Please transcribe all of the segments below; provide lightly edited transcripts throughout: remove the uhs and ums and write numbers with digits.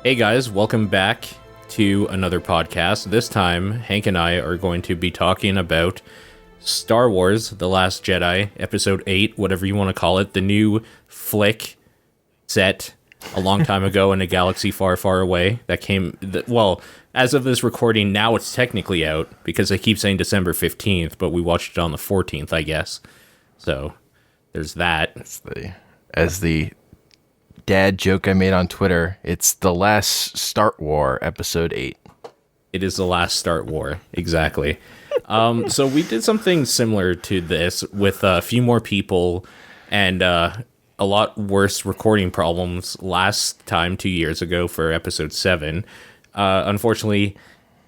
Hey guys, welcome back to another podcast. This time, Hank and I are going to be talking about Star Wars: The Last Jedi, Episode 8, whatever you want to call it, the new flick set a long time ago in a galaxy far, far away that came, well, as of this recording, now it's technically out because I keep saying December 15th, but we watched it on the 14th, I guess. So, there's that. As the dad joke I made on Twitter, it's the last Start War, Episode 8. It is the last Start War, exactly. So we did something similar to this with a few more people and a lot worse recording problems last time 2 years ago for Episode 7. Unfortunately,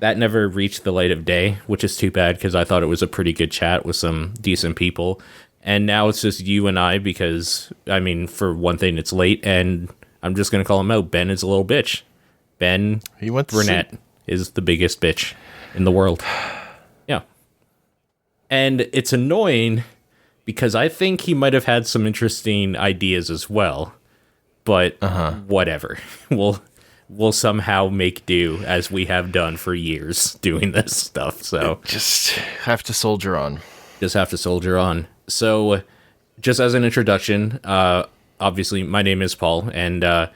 that never reached the light of day, which is too bad because I thought it was a pretty good chat with some decent people. And now it's just you and I because, I mean, for one thing, it's late, and I'm just going to call him out. Ben is a little bitch. Ben Burnett is the biggest bitch in the world. Yeah. And it's annoying because I think he might have had some interesting ideas as well. But whatever. We'll somehow make do as we have done for years doing this stuff. So just have to soldier on. So, just as an introduction, obviously, my name is Paul, and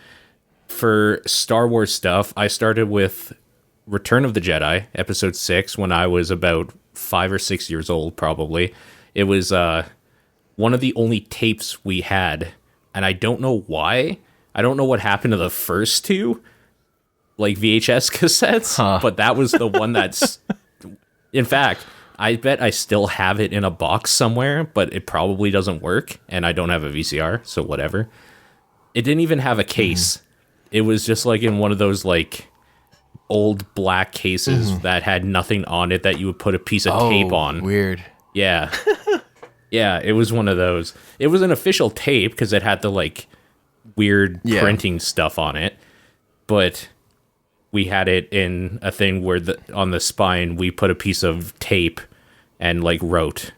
for Star Wars stuff, I started with Return of the Jedi, Episode 6, when I was about 5 or 6 years old, probably. It was one of the only tapes we had, and I don't know why. I don't know what happened to the first two, like VHS cassettes, but that was the one that's... In fact... I bet I still have it in a box somewhere, but it probably doesn't work, and I don't have a VCR, so whatever. It didn't even have a case. It was just like in one of those like old black cases that had nothing on it that you would put a piece of tape on. Weird. Yeah. Yeah, it was one of those. It was an official tape because it had the like weird printing stuff on it, but we had it in a thing where on the spine we put a piece of tape and like wrote.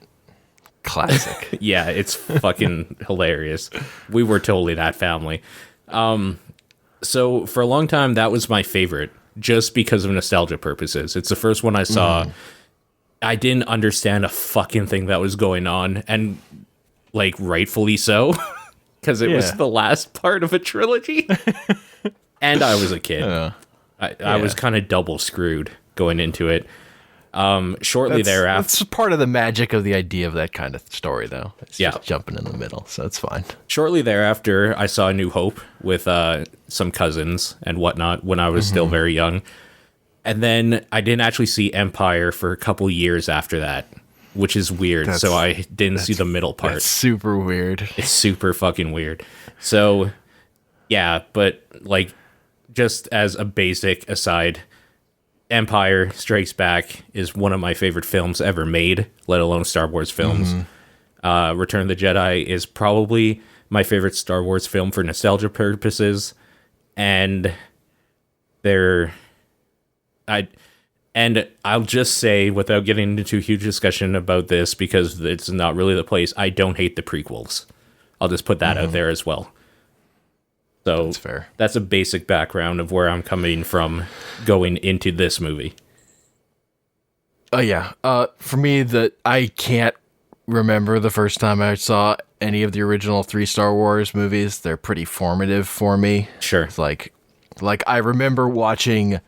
Classic. Yeah, it's fucking hilarious. We were totally that family. So for a long time that was my favorite just because of nostalgia purposes. It's the first one I saw. I didn't understand a fucking thing that was going on, and like rightfully so because it was the last part of a trilogy. And I was a kid. I was kind of double screwed going into it. Shortly thereafter... That's part of the magic of the idea of that kind of story, though. It's just jumping in the middle, so it's fine. Shortly thereafter, I saw A New Hope with some cousins and whatnot when I was still very young. And then I didn't actually see Empire for a couple years after that, which is weird. So I didn't see the middle part. That's super weird. It's super fucking weird. So, yeah, but like... Just as a basic aside, Empire Strikes Back is one of my favorite films ever made, let alone Star Wars films. Return of the Jedi is probably my favorite Star Wars film for nostalgia purposes, and I'll just say, without getting into a huge discussion about this, because it's not really the place, I don't hate the prequels. I'll just put that out there as well. So that's fair. That's a basic background of where I'm coming from going into this movie. Oh, yeah. For me, I can't remember the first time I saw any of the original 3 Star Wars movies. They're pretty formative for me. Sure. It's like I remember watching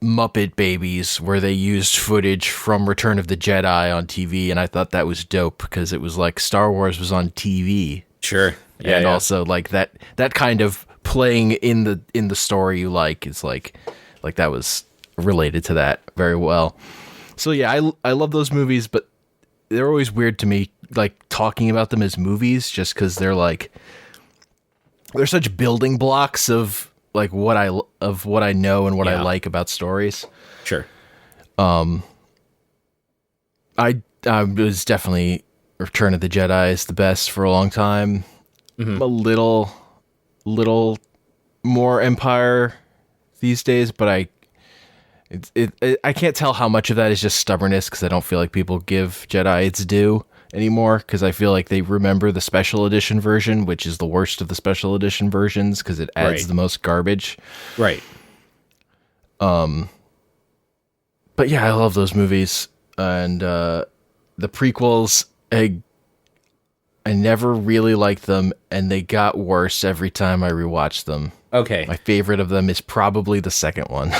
Muppet Babies where they used footage from Return of the Jedi on TV, and I thought that was dope because it was like Star Wars was on TV. Sure. Yeah, and also like that kind of playing in the story you like is like that was related to that very well. So yeah, I love those movies, but they're always weird to me, like talking about them as movies, just because they're such building blocks of like what I know and what I like about stories. Sure. I was definitely Return of the Jedi is the best for a long time. A little more Empire these days, but I can't tell how much of that is just stubbornness because I don't feel like people give Jedi its due anymore, because I feel like they remember the special edition version, which is the worst of the special edition versions because it adds the most garbage. Right. But yeah, I love those movies. And the prequels, I never really liked them, and they got worse every time I rewatched them. Okay. My favorite of them is probably the second one.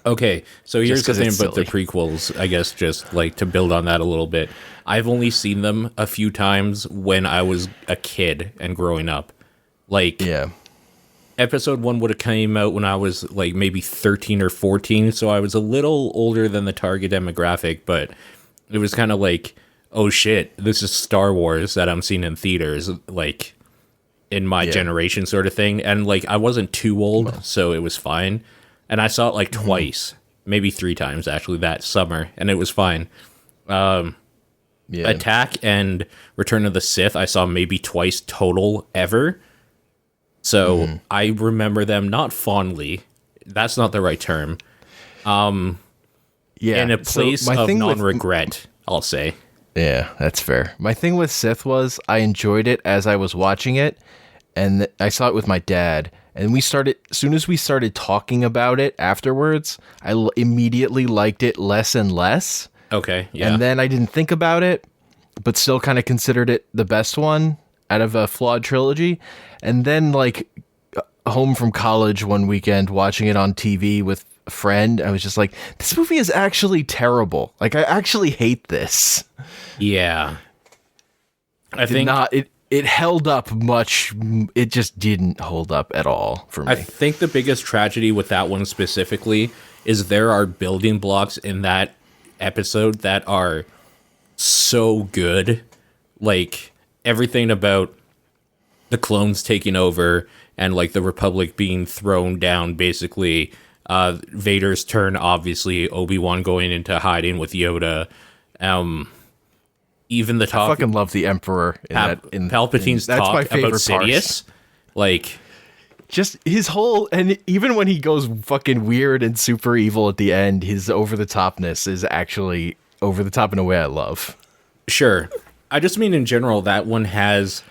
Okay, so here's the thing about the silly. prequels, I guess, just like to build on that a little bit. I've only seen them a few times when I was a kid and growing up. Like, Yeah. episode 1 would have came out when I was like maybe 13 or 14, so I was a little older than the target demographic, but it was kind of like, oh shit, this is Star Wars that I'm seeing in theaters, like, in my generation sort of thing. And like, I wasn't too old, so it was fine. And I saw it like twice, maybe 3 times actually that summer, and it was fine. Attack and Return of the Sith I saw maybe twice total ever. So I remember them not fondly. That's not the right term. Yeah. In a place of non-regret, I'll say. Yeah, that's fair. My thing with Sith was I enjoyed it as I was watching it, and I saw it with my dad. And as soon as we started talking about it afterwards, I immediately liked it less and less. Okay, yeah. And then I didn't think about it, but still kind of considered it the best one out of a flawed trilogy. And then, like, home from college one weekend, watching it on TV with a friend, I was just like, this movie is actually terrible. Like, I actually hate this. Yeah. I think it held up much. It just didn't hold up at all for me. I think the biggest tragedy with that one specifically is there are building blocks in that episode that are so good. Like, everything about the clones taking over and like the Republic being thrown down, basically. Vader's turn, obviously. Obi-Wan going into hiding with Yoda. Even the talk. I fucking love the Emperor in Palpatine's that's talk my favorite about Sidious. Like, just his whole, and even when he goes fucking weird and super evil at the end, his over the topness is actually over the top in a way I love. Sure. I just mean in general, that one has,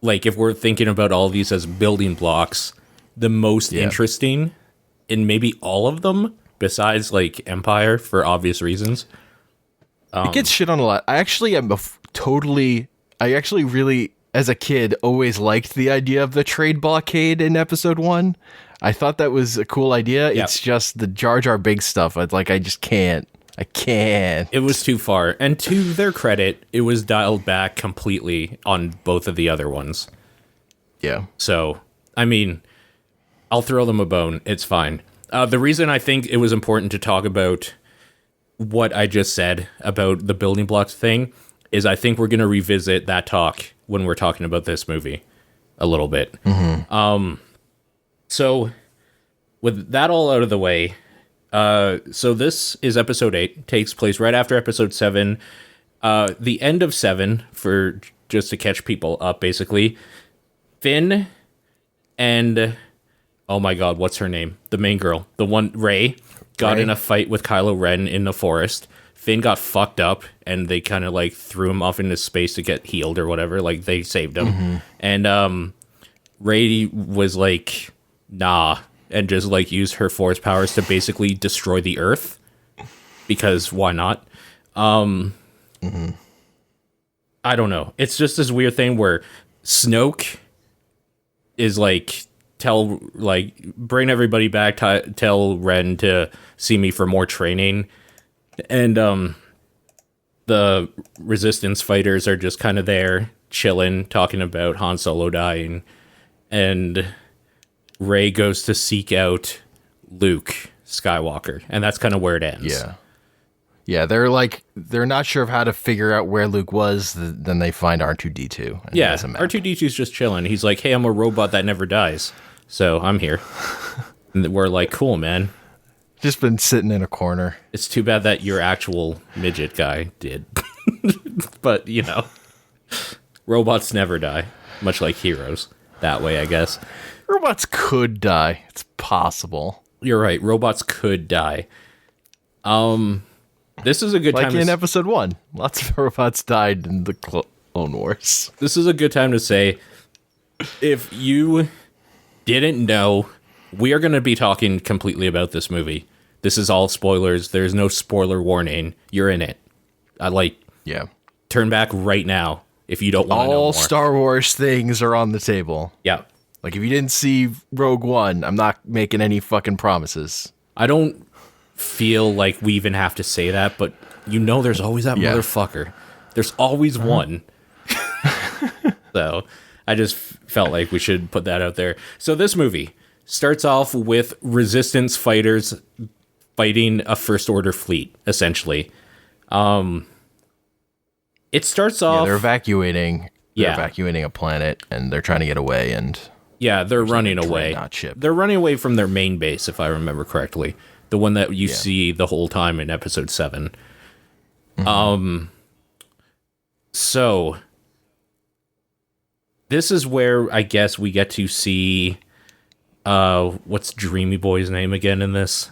like, if we're thinking about all these as building blocks, the most interesting in maybe all of them, besides, like, Empire, for obvious reasons. It gets shit on a lot. I actually really, as a kid, always liked the idea of the trade blockade in episode 1. I thought that was a cool idea. Yep. It's just the Jar Jar Binks stuff. I just can't. I can't. It was too far. And to their credit, it was dialed back completely on both of the other ones. Yeah. So, I mean, I'll throw them a bone. It's fine. The reason I think it was important to talk about what I just said about the building blocks thing is I think we're going to revisit that talk when we're talking about this movie a little bit. So with that all out of the way, so this is episode 8, takes place right after episode 7, the end of 7, for just to catch people up, basically. Finn and, oh my god, what's her name? The main girl, the one, Rey, got in a fight with Kylo Ren in the forest. Finn got fucked up, and they kind of like threw him off into space to get healed or whatever. Like, they saved him. And Rey was like, nah, and just like used her force powers to basically destroy the Earth, because why not? I don't know. It's just this weird thing where Snoke is like, bring everybody back, tell Ren to see me for more training. And the Resistance fighters are just kind of there, chilling, talking about Han Solo dying. And Rey goes to seek out Luke Skywalker. And that's kind of where it ends. Yeah. Yeah, they're not sure of how to figure out where Luke was, then they find R2-D2. Yeah, R2-D2's just chilling. He's like, hey, I'm a robot that never dies. So I'm here. And we're like, cool, man. Just been sitting in a corner. It's too bad that your actual midget guy did. But, you know, robots never die, much like heroes. That way, I guess. Robots could die. It's possible. You're right. Robots could die. This is a good time. Like in episode 1. Lots of robots died in the Clone Wars. This is a good time to say, if you didn't know we are going to be talking completely about this movie. This is all spoilers. There's no spoiler warning. You're in it. Yeah. Turn back right now if you don't want to know All more. Star Wars things are on the table. Yeah. Like, if you didn't see Rogue One, I'm not making any fucking promises. I don't feel like we even have to say that, but there's always that motherfucker. There's always one. So I just felt like we should put that out there. So this movie starts off with resistance fighters fighting a First Order fleet, essentially. It starts off... they're evacuating. They're Yeah. evacuating a planet, and they're trying to get away, and... Yeah, they're running away. Dreadnought ship. They're running away from their main base, if I remember correctly. The one that you see the whole time in episode 7. So this is where I guess we get to see what's Dreamy Boy's name again in this?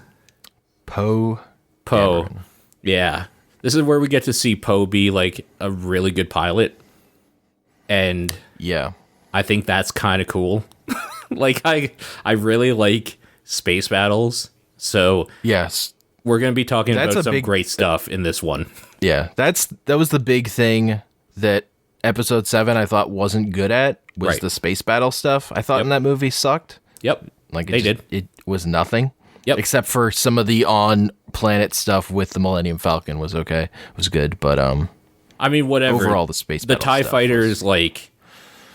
Poe. Poe. Yeah. This is where we get to see Poe be like a really good pilot. And Yeah. I think that's kind of cool. Like I really like space battles. So Yes. we're going to be talking That's about a some big- great stuff in this one. Yeah. That was the big thing that episode 7 I thought wasn't good at, was Right. the space battle stuff. I thought in that movie sucked. Yep. Like They did. It was nothing. Yep. Except for some of the on-planet stuff with the Millennium Falcon was okay. Was good, but I mean, whatever. overall the space the battle TIE stuff fighters like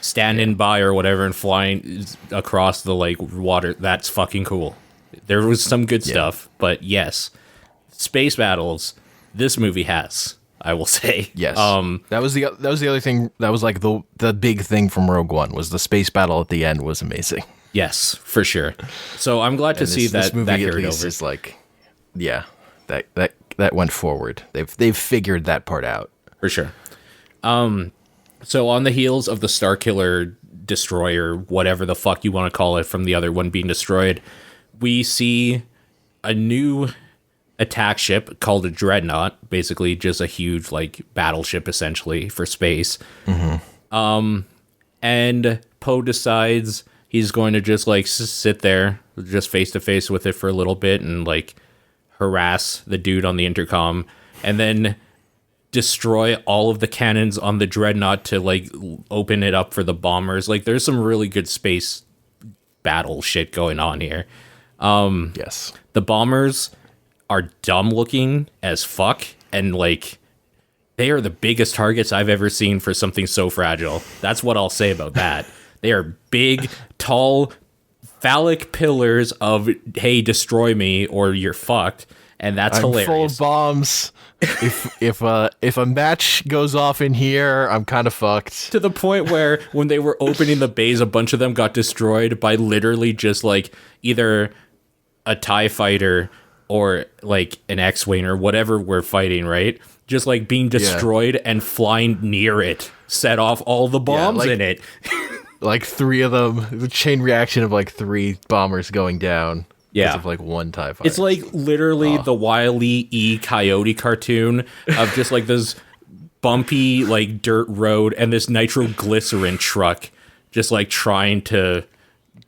standing by or whatever and flying across the like water, that's fucking cool. There was some good stuff, but yes, space battles this movie has, I will say. Yes. That was the other thing. That was like the big thing from Rogue One, was the space battle at the end was amazing. Yes, for sure. So I'm glad to see this that movie that at carried least over. is like, yeah, that went forward. They've figured that part out. For sure. So on the heels of the Starkiller destroyer, whatever the fuck you want to call it, from the other one being destroyed, we see a new attack ship called a Dreadnought, basically just a huge like battleship essentially for space. And Poe decides he's going to just like sit there just face to face with it for a little bit and like harass the dude on the intercom, and then destroy all of the cannons on the Dreadnought to like open it up for the bombers. Like there's some really good space battle shit going on here. Yes. The bombers are dumb looking as fuck, and like they are the biggest targets I've ever seen for something so fragile. That's what I'll say about that. They are big, tall, phallic pillars of hey, destroy me or you're fucked, and that's I'm hilarious. full of bombs. If a match goes off in here, I'm kind of fucked. To the point where when they were opening the bays, a bunch of them got destroyed by literally just like either a TIE fighter or like an X-Wing or whatever we're fighting, right? Just like being destroyed and flying near it, set off all the bombs like- in it. Like 3 of them, the chain reaction of like 3 bombers going down. Yeah. Because of like 1 TIE fighter. It's like literally the Wile E. Coyote cartoon of just like this bumpy like dirt road and this nitroglycerin truck just like trying to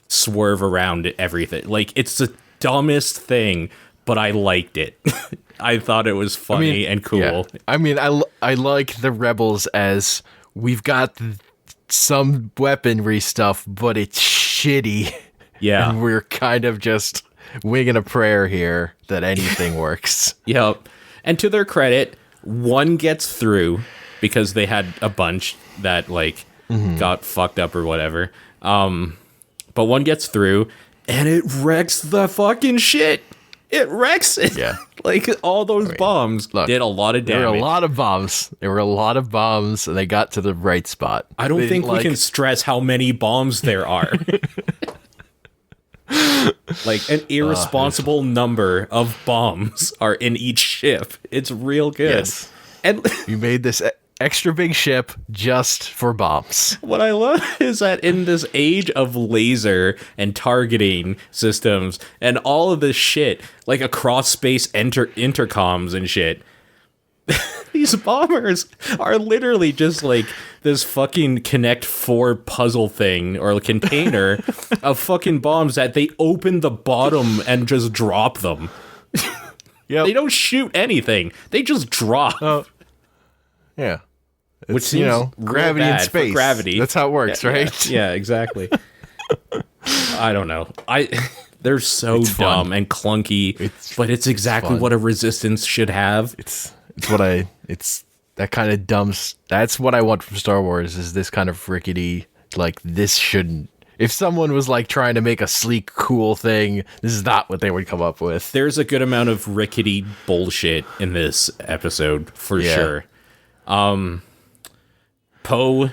swerve around everything. Like it's the dumbest thing, but I liked it. I thought it was funny and cool. Yeah. I mean, I like the Rebels as we've got some weaponry stuff, but it's shitty. Yeah. And we're kind of just winging a prayer here that anything works. Yep. And to their credit, one gets through because they had a bunch that like got fucked up or whatever. But one gets through and it wrecks the fucking shit. It wrecks it. Yeah. Like all those bombs look, did a lot of damage. There were a lot of bombs. There were a lot of bombs, and they got to the right spot. I don't They, think we like- can stress how many bombs there are. Like an irresponsible number of bombs are in each ship. It's real good. Yes. And You made this extra big ship just for bombs. what I love is that in this age of laser and targeting systems and all of this shit, like across space intercoms and shit, These bombers are literally just like this fucking Connect 4 puzzle thing or container of fucking bombs that they open the bottom and just drop them. Yep. They don't shoot anything. They just drop. Yeah. Which It's, seems real gravity in bad for space. gravity. That's how it works, right? Yeah, exactly. I don't know. They're so It's fun. dumb and clunky, but it's exactly fun. what a resistance should have. It's that kind of dumb. That's what I want from Star Wars, is this kind of rickety, like, this shouldn't. If someone was like trying to make a sleek, cool thing, this is not what they would come up with. There's a good amount of rickety bullshit in this episode for sure. Poe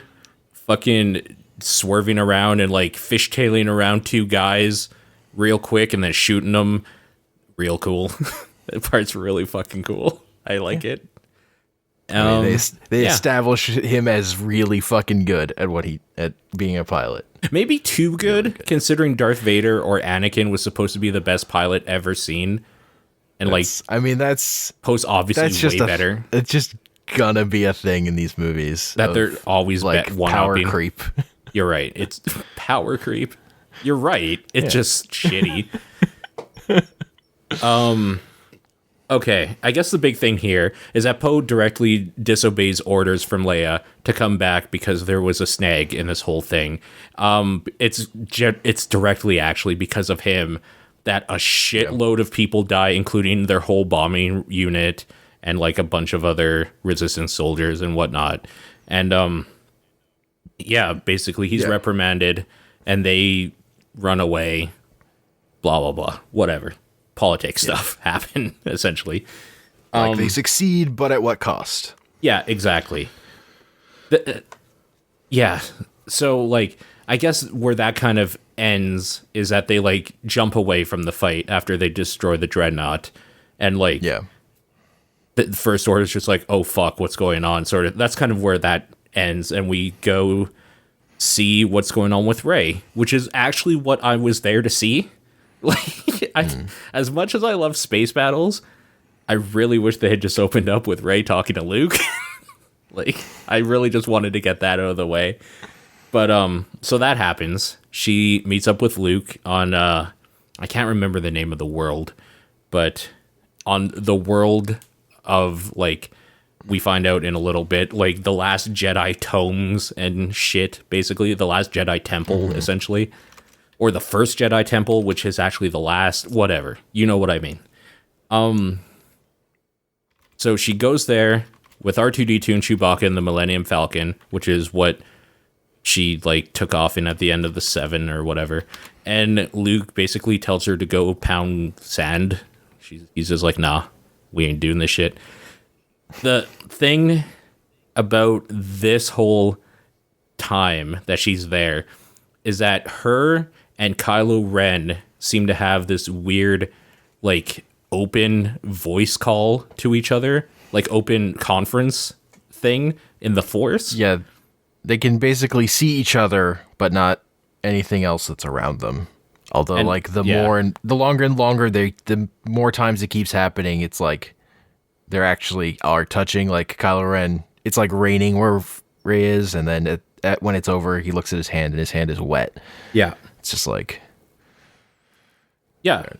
fucking swerving around and like fishtailing around two guys real quick and then shooting them real cool. That part's really fucking cool. I like it. I mean, they establish him as really fucking good at being a pilot. Maybe too good, considering Darth Vader or Anakin was supposed to be the best pilot ever seen. And Poe's obviously way better. It's just gonna be a thing in these movies. That they're always like one power creep. You're right. It's power creep. You're right. It's just shitty. Okay, I guess the big thing here is that Poe directly disobeys orders from Leia to come back because there was a snag in this whole thing. It's directly actually because of him that a shitload of people die, including their whole bombing unit and like a bunch of other resistance soldiers and whatnot. And basically he's reprimanded and they run away. Blah blah blah. Whatever. Politics stuff happen, essentially. Like they succeed, but at what cost? Yeah, exactly. So, like, I guess where that kind of ends is that they, like, jump away from the fight after they destroy the dreadnought. And, like, the First Order is just like, oh, fuck, what's going on? Sort of. That's kind of where that ends. And we go see what's going on with Rey, which is actually what I was there to see. Like, as much as I love space battles, I really wish they had just opened up with Rey talking to Luke. Like, I really just wanted to get that out of the way. But, so that happens. She meets up with Luke on, I can't remember the name of the world, but on the world of, like, we find out in a little bit, like, the last Jedi tomes and shit, basically. The last Jedi temple, essentially. Or the first Jedi temple, which is actually the last, whatever. You know what I mean. So she goes there with R2-D2 and Chewbacca and the Millennium Falcon, which is what she, like, took off in at the end of the 7 or whatever. And Luke basically tells her to go pound sand. He's just like, nah, we ain't doing this shit. The thing about this whole time that she's there is that her and Kylo Ren seem to have this weird, like, open voice call to each other, like open conference thing in the Force. Yeah, they can basically see each other, but not anything else that's around them. Although, like, the longer and longer the more times it keeps happening, it's like they're actually are touching. Like Kylo Ren, it's like raining where Rey is, and then when it's over, he looks at his hand, and his hand is wet. Yeah. It's just like, it's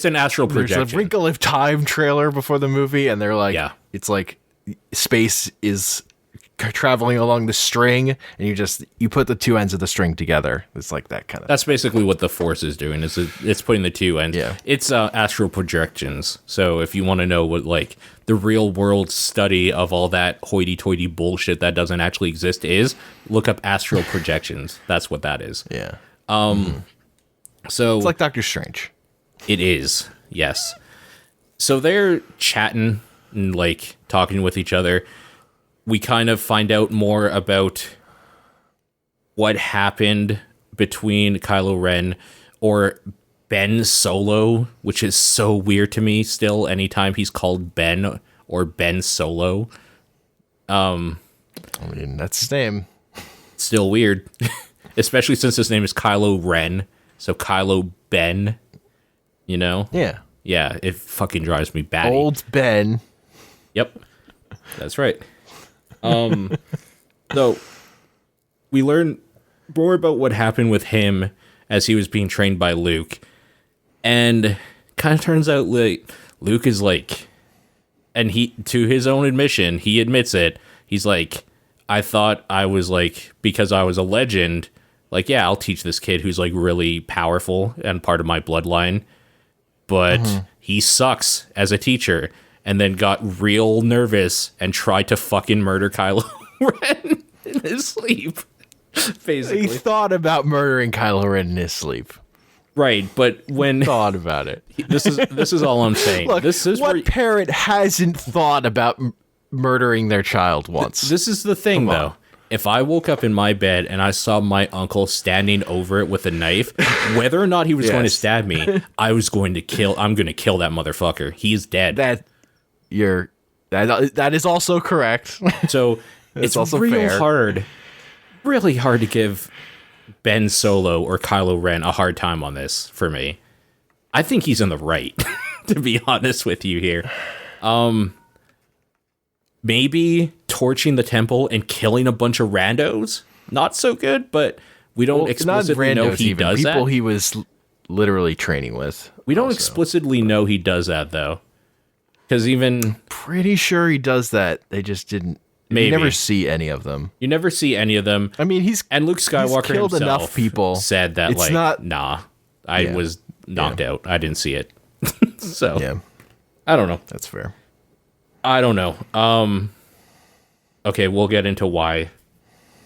an astral projection. There's a Wrinkle of Time trailer before the movie, and they're like, it's like space is traveling along the string, and you put the two ends of the string together. It's like that kind of. That's basically what the Force is doing. It's putting the two ends. Yeah. It's astral projections. So if you want to know what, like, the real world study of all that hoity-toity bullshit that doesn't actually exist is, look up astral projections. That's what that is. Yeah. So it's like Doctor Strange. It is. Yes. So they're chatting and, like, talking with each other. We kind of find out more about what happened between Kylo Ren or Ben Solo, which is so weird to me still anytime he's called Ben or Ben Solo. I mean, that's his name. Still weird. Especially since his name is Kylo Ren. So Kylo Ben, you know? Yeah. Yeah, it fucking drives me batty. Old Ben. Yep, that's right. So we learn more about what happened with him as he was being trained by Luke, and kind of turns out like Luke is like, and he, to his own admission, he admits it. He's like, I thought I was like, because I was a legend, like, yeah, I'll teach this kid who's like really powerful and part of my bloodline, but he sucks as a teacher, and then got real nervous and tried to fucking murder Kylo Ren in his sleep. Basically, He thought about murdering Kylo Ren in his sleep. right? But when Thought about it. this is all I'm saying. Look, This is what where, parent hasn't thought about murdering their child once? this is the thing, though. If I woke up in my bed and I saw my uncle standing over it with a knife, whether or not he was going to Yes. stab me, I'm going to kill that motherfucker. He's dead. that is also correct. So it's also real fair. really hard to give Ben Solo or Kylo Ren a hard time on this for me. I think he's in the right, to be honest with you here. Maybe torching the temple and killing a bunch of randos, not so good, but we don't explicitly know he does people that. he was literally training with. We don't also. explicitly know he does that, though. Because even... Pretty sure he does that. They just didn't. Maybe. You never see any of them. You never see any of them. I mean, And Luke Skywalker killed himself enough people. said that, It's like, not- nah, I was knocked out. I didn't see it. So, Yeah, I don't know. that's fair. I don't know. Okay, we'll get into why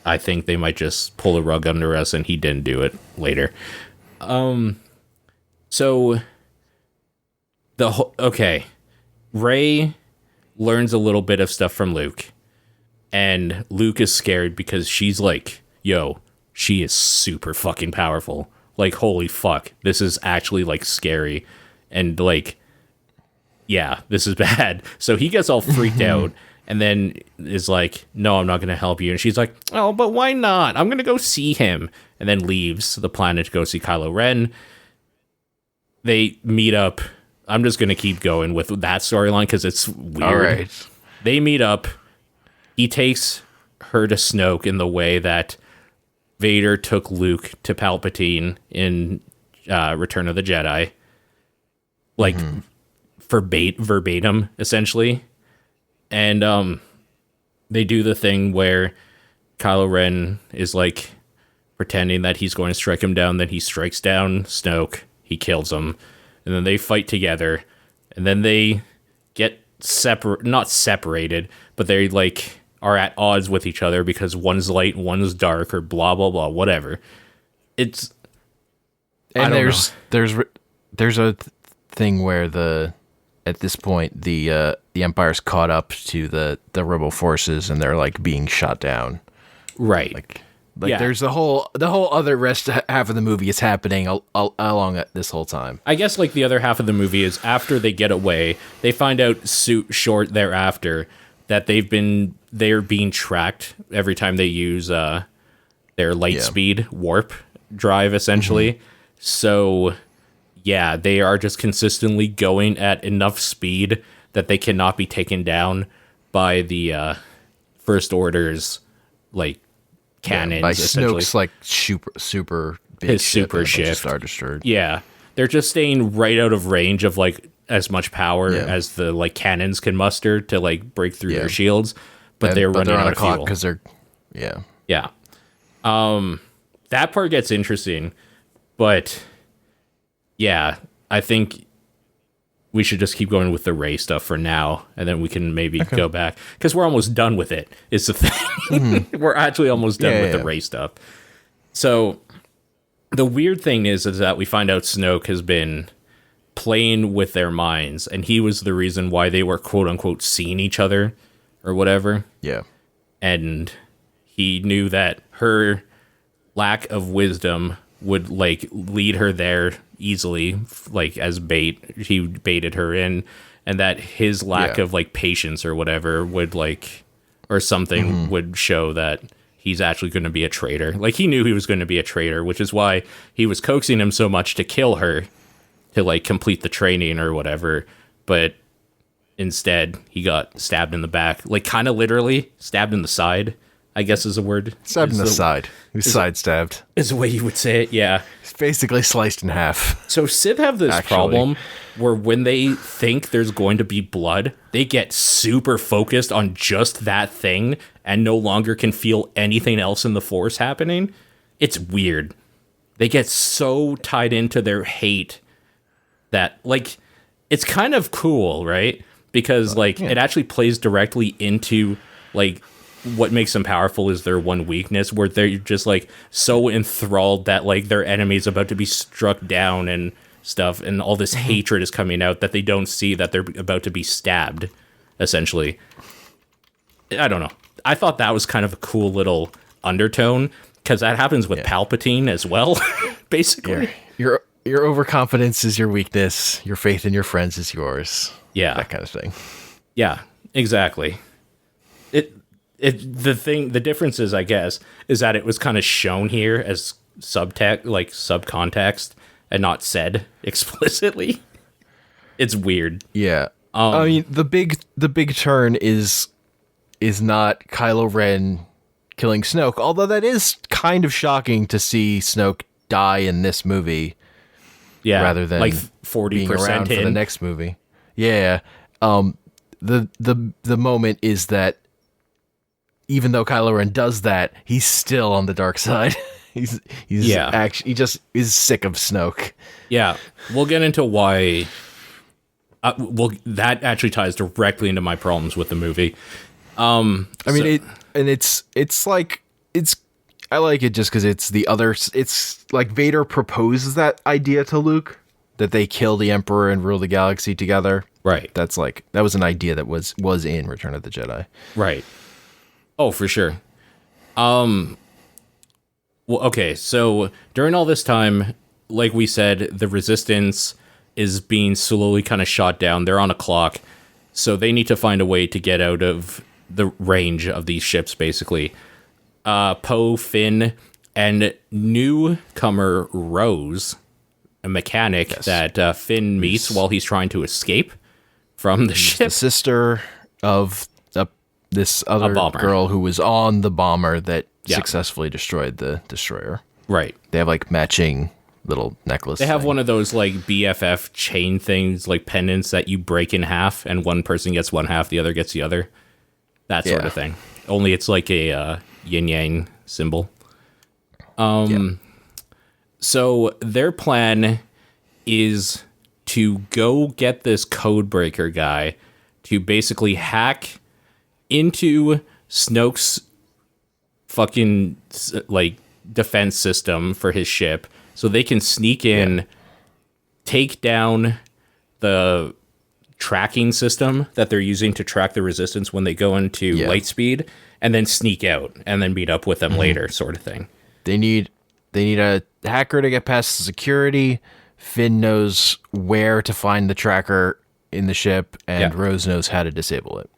I think they might just pull the rug under us and he didn't do it later. So Rey learns a little bit of stuff from Luke, and Luke is scared because she's like, yo, she is super fucking powerful. Like, holy fuck, this is actually like scary. And like, yeah, this is bad. So he gets all freaked out and then is like, no, I'm not going to help you. And she's like, oh, but why not? I'm going to go see him. And then leaves the planet to go see Kylo Ren. They meet up. I'm just going to keep going with that storyline because it's weird. All right. They meet up. He takes her to Snoke in the way that Vader took Luke to Palpatine in Return of the Jedi. Like, verbatim, essentially. And they do the thing where Kylo Ren is like pretending that he's going to strike him down, then he strikes down Snoke, he kills him, and then they fight together, and then they get not separated, but they like are at odds with each other because one's light and one's dark, or blah blah blah, whatever. It's And there's a thing where at this point the Empire's caught up to the rebel forces and they're like being shot down. right. Like Yeah. there's the whole other half of the movie is happening along this whole time. I guess like the other half of the movie is after they get away, they find out short thereafter that they're being tracked every time they use their light speed warp drive, essentially. So yeah, they are just consistently going at enough speed that they cannot be taken down by the First Order's like cannons, By essentially. Snoke's like super big His ship super and a bunch of shift. Star Destroyer. Yeah, they're just staying right out of range of like as much power as the like cannons can muster to like break through their shields, but they're running on out a of clock fuel. because they're Yeah, that part gets interesting, but yeah, I think we should just keep going with the Rey stuff for now, and then we can maybe go back because we're almost done with it. Is the thing we're actually almost done with the Rey stuff. So the weird thing is that we find out Snoke has been playing with their minds, and he was the reason why they were quote unquote seeing each other or whatever. Yeah. And he knew that her lack of wisdom would like lead her there easily, like as bait. He baited her in, and that his lack of like patience or whatever would like, or something would show that he's actually going to be a traitor. Like he knew he was going to be a traitor, which is why he was coaxing him so much to kill her, to like complete the training or whatever, but instead he got stabbed in the back, like kind of literally stabbed in the side, I guess is a word. Stabbed in the side. He was side stabbed. Is the way you would say it, yeah. He's basically sliced in half. So Sith have this problem where when they think there's going to be blood, they get super focused on just that thing and no longer can feel anything else in the Force happening. It's weird. They get so tied into their hate that, like, it's kind of cool, right? Because, like, it actually plays directly into, like, what makes them powerful is their one weakness, where they're just, like, so enthralled that, like, their enemy's about to be struck down and stuff, and all this hatred is coming out that they don't see that they're about to be stabbed, essentially. I don't know. I thought that was kind of a cool little undertone, because that happens with Palpatine as well, basically. Your overconfidence is your weakness. Your faith in your friends is yours. Yeah. That kind of thing. Yeah, exactly. The difference is, I guess, is that it was kind of shown here as subtext, like subcontext, and not said explicitly. It's weird. Yeah. I mean, the big turn is not Kylo Ren killing Snoke, although that is kind of shocking to see Snoke die in this movie. Yeah, rather than like 40% being around for the next movie. Yeah. The moment is that even though Kylo Ren does that, he's still on the dark side. he's actually, he just is sick of Snoke. Yeah, we'll get into why. That actually ties directly into my problems with the movie. I mean, I like it just because it's like Vader proposes that idea to Luke, that they kill the Emperor and rule the galaxy together. Right. That was an idea that was in Return of the Jedi. Right. Oh, for sure. Well, okay, so during all this time, like we said, the Resistance is being slowly kind of shot down. They're on a clock, so they need to find a way to get out of the range of these ships, basically. Poe, Finn, and newcomer Rose, a mechanic that Finn meets while he's trying to escape from the ship. The sister of this other girl who was on the bomber that successfully destroyed the destroyer. Right. They have like matching little necklace. They have one of those like BFF chain things, like pendants that you break in half, and one person gets one half, the other gets the other. That sort of thing. Only it's like a yin-yang symbol. So their plan is to go get this codebreaker guy to basically hack into Snoke's fucking like defense system for his ship, so they can sneak in, take down the tracking system that they're using to track the Resistance when they go into Lightspeed, and then sneak out and then meet up with them later, sort of thing. They need a hacker to get past the security. Finn knows where to find the tracker in the ship, and Rose knows how to disable it.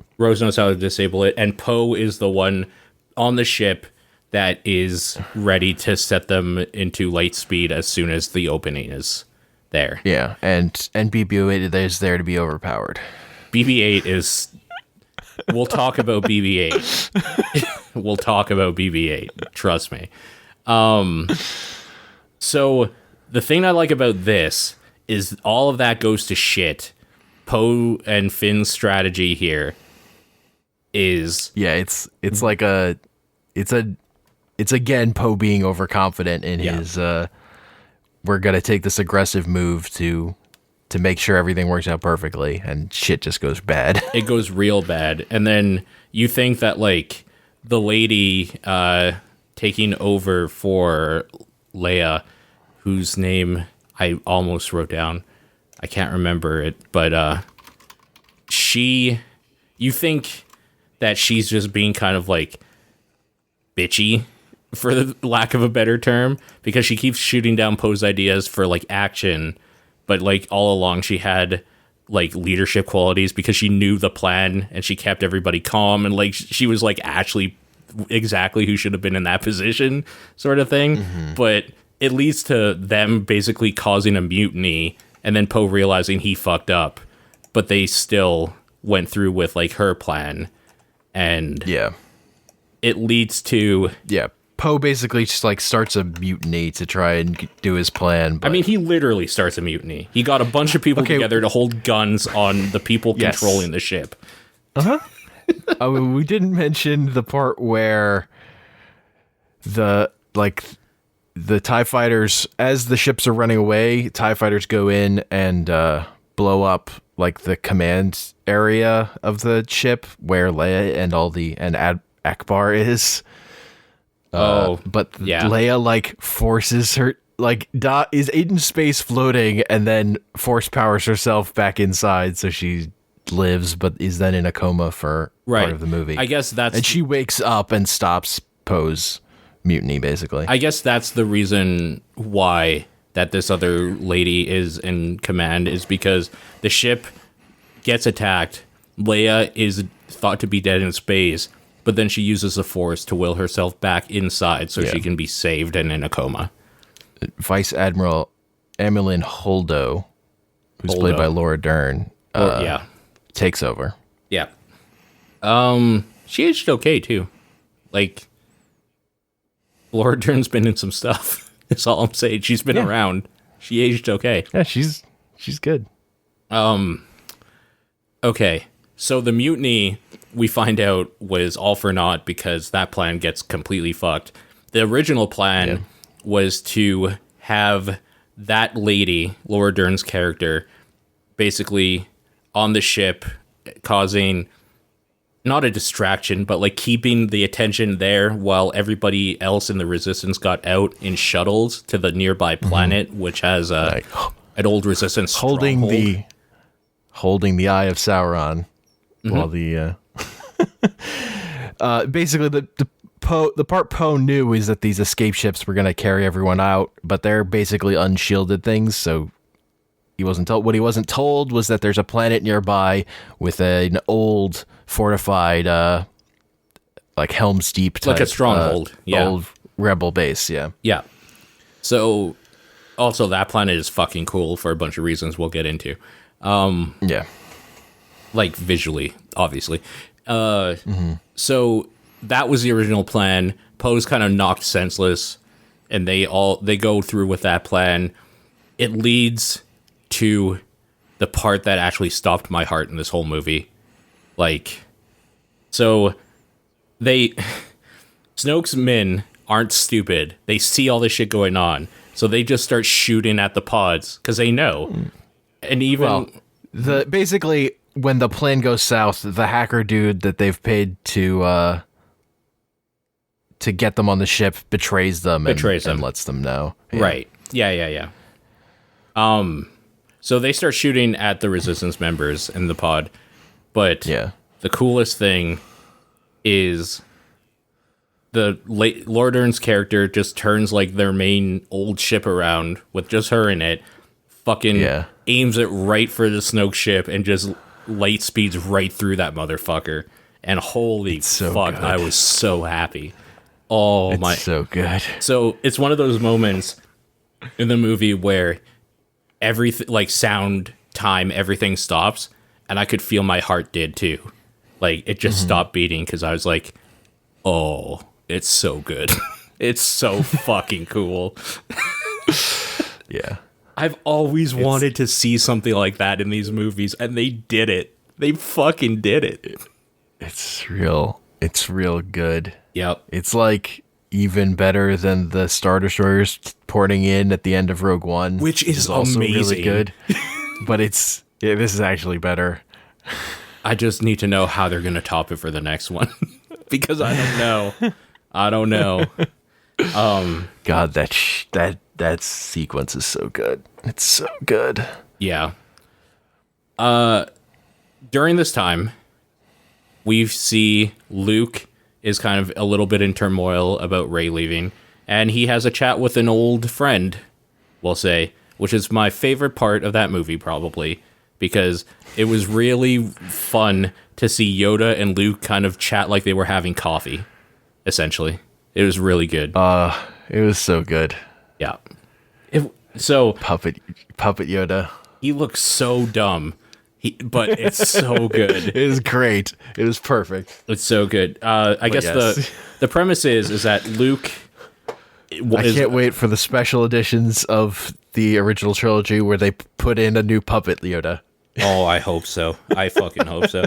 And Poe is the one on the ship that is ready to set them into Lightspeed as soon as the opening is there. Yeah, and BB-8 is there to be overpowered. BB-8 is... We'll talk about BB-8. We'll talk about BB-8. Trust me. So the thing I like about this is all of that goes to shit. Poe and Finn's strategy here is... Yeah, it's again Poe being overconfident in his we're gonna take this aggressive move to make sure everything works out perfectly, and shit just goes bad. It goes real bad. And then you think that like the lady taking over for Leia, whose name I almost wrote down, I can't remember it, but you think that she's just being kind of like bitchy, for the lack of a better term, because she keeps shooting down Poe's ideas for like action, but like all along she had like leadership qualities because she knew the plan and she kept everybody calm, and like she was like actually exactly who should have been in that position, sort of thing. But it leads to them basically causing a mutiny and then Poe realizing he fucked up, but they still went through with like her plan, and it leads to Poe basically just like starts a mutiny to try and do his plan. But... I mean, he literally starts a mutiny. He got a bunch of people together to hold guns on the people controlling the ship. We didn't mention the part where the TIE fighters, as the ships are running away, TIE fighters go in and blow up like the command area of the ship where Leia and Akbar is. But Leia like forces her, like is in space floating, and then force powers herself back inside, so she lives, but is then in a coma for part of the movie. I guess and she wakes up and stops Poe's mutiny, basically. I guess that's the reason why that this other lady is in command, is because the ship gets attacked. Leia is thought to be dead in space, but then she uses the Force to will herself back inside so she can be saved and in a coma. Vice Admiral Emmeline Holdo, who's played by Laura Dern, takes over. Yeah. She aged okay, too. Like, Laura Dern's been in some stuff. That's all I'm saying. She's been around. She aged okay. Yeah, she's good. Okay. So the mutiny, we find out, was all for naught because that plan gets completely fucked. The original plan was to have that lady, Laura Dern's character, basically on the ship, causing not a distraction, but like keeping the attention there while everybody else in the Resistance got out in shuttles to the nearby planet, which has an old Resistance holding stronghold. holding the Eye of Sauron, while the basically the part Poe knew is that these escape ships were going to carry everyone out, but they're basically unshielded things, so he wasn't told. What he wasn't told was that there's a planet nearby with an old fortified, like Helm's Deep type, like a stronghold, old rebel base. Yeah. So, also that planet is fucking cool for a bunch of reasons we'll get into. Like visually, obviously. So that was the original plan. Poe's kind of knocked senseless, and they go through with that plan. It leads to the part that actually stopped my heart in this whole movie. Like, so Snoke's men aren't stupid. They see all this shit going on, so they just start shooting at the pods because they know. And even basically when the plan goes south, the hacker dude that they've paid to get them on the ship betrays them and lets them know. Yeah. Right. Yeah. So they start shooting at the Resistance members in the pod. But the coolest thing is Laura Dern's character just turns like their main old ship around with just her in it, fucking aims it right for the Snoke ship and just light speeds right through that motherfucker. And holy fuck, I was so happy. Oh my, so good. So it's one of those moments in the movie where everything, like sound, time, everything stops, and I could feel my heart did too. Like it just stopped beating because I was like, oh, it's so good. It's so fucking cool. Yeah. I've always wanted to see something like that in these movies, and they did it. They fucking did it. It's real good. Yep. It's like even better than the Star Destroyers porting in at the end of Rogue One, which is also amazing. Really good. But this is actually better. I just need to know how they're going to top it for the next one because I don't know. God, that sequence is so good. It's so good. Yeah. During this time, we see Luke is kind of a little bit in turmoil about Rey leaving, and he has a chat with an old friend, we'll say, which is my favorite part of that movie, probably, because it was really fun to see Yoda and Luke kind of chat like they were having coffee, essentially. It was really good. It was so good. Yeah. So Puppet Yoda. He looks so dumb. But it's so good. It is great. It is perfect. It's so good. I guess yes. the premise is that Luke. I can't wait for the special editions of the original trilogy where they put in a new puppet Yoda. Oh, I hope so. I fucking hope so.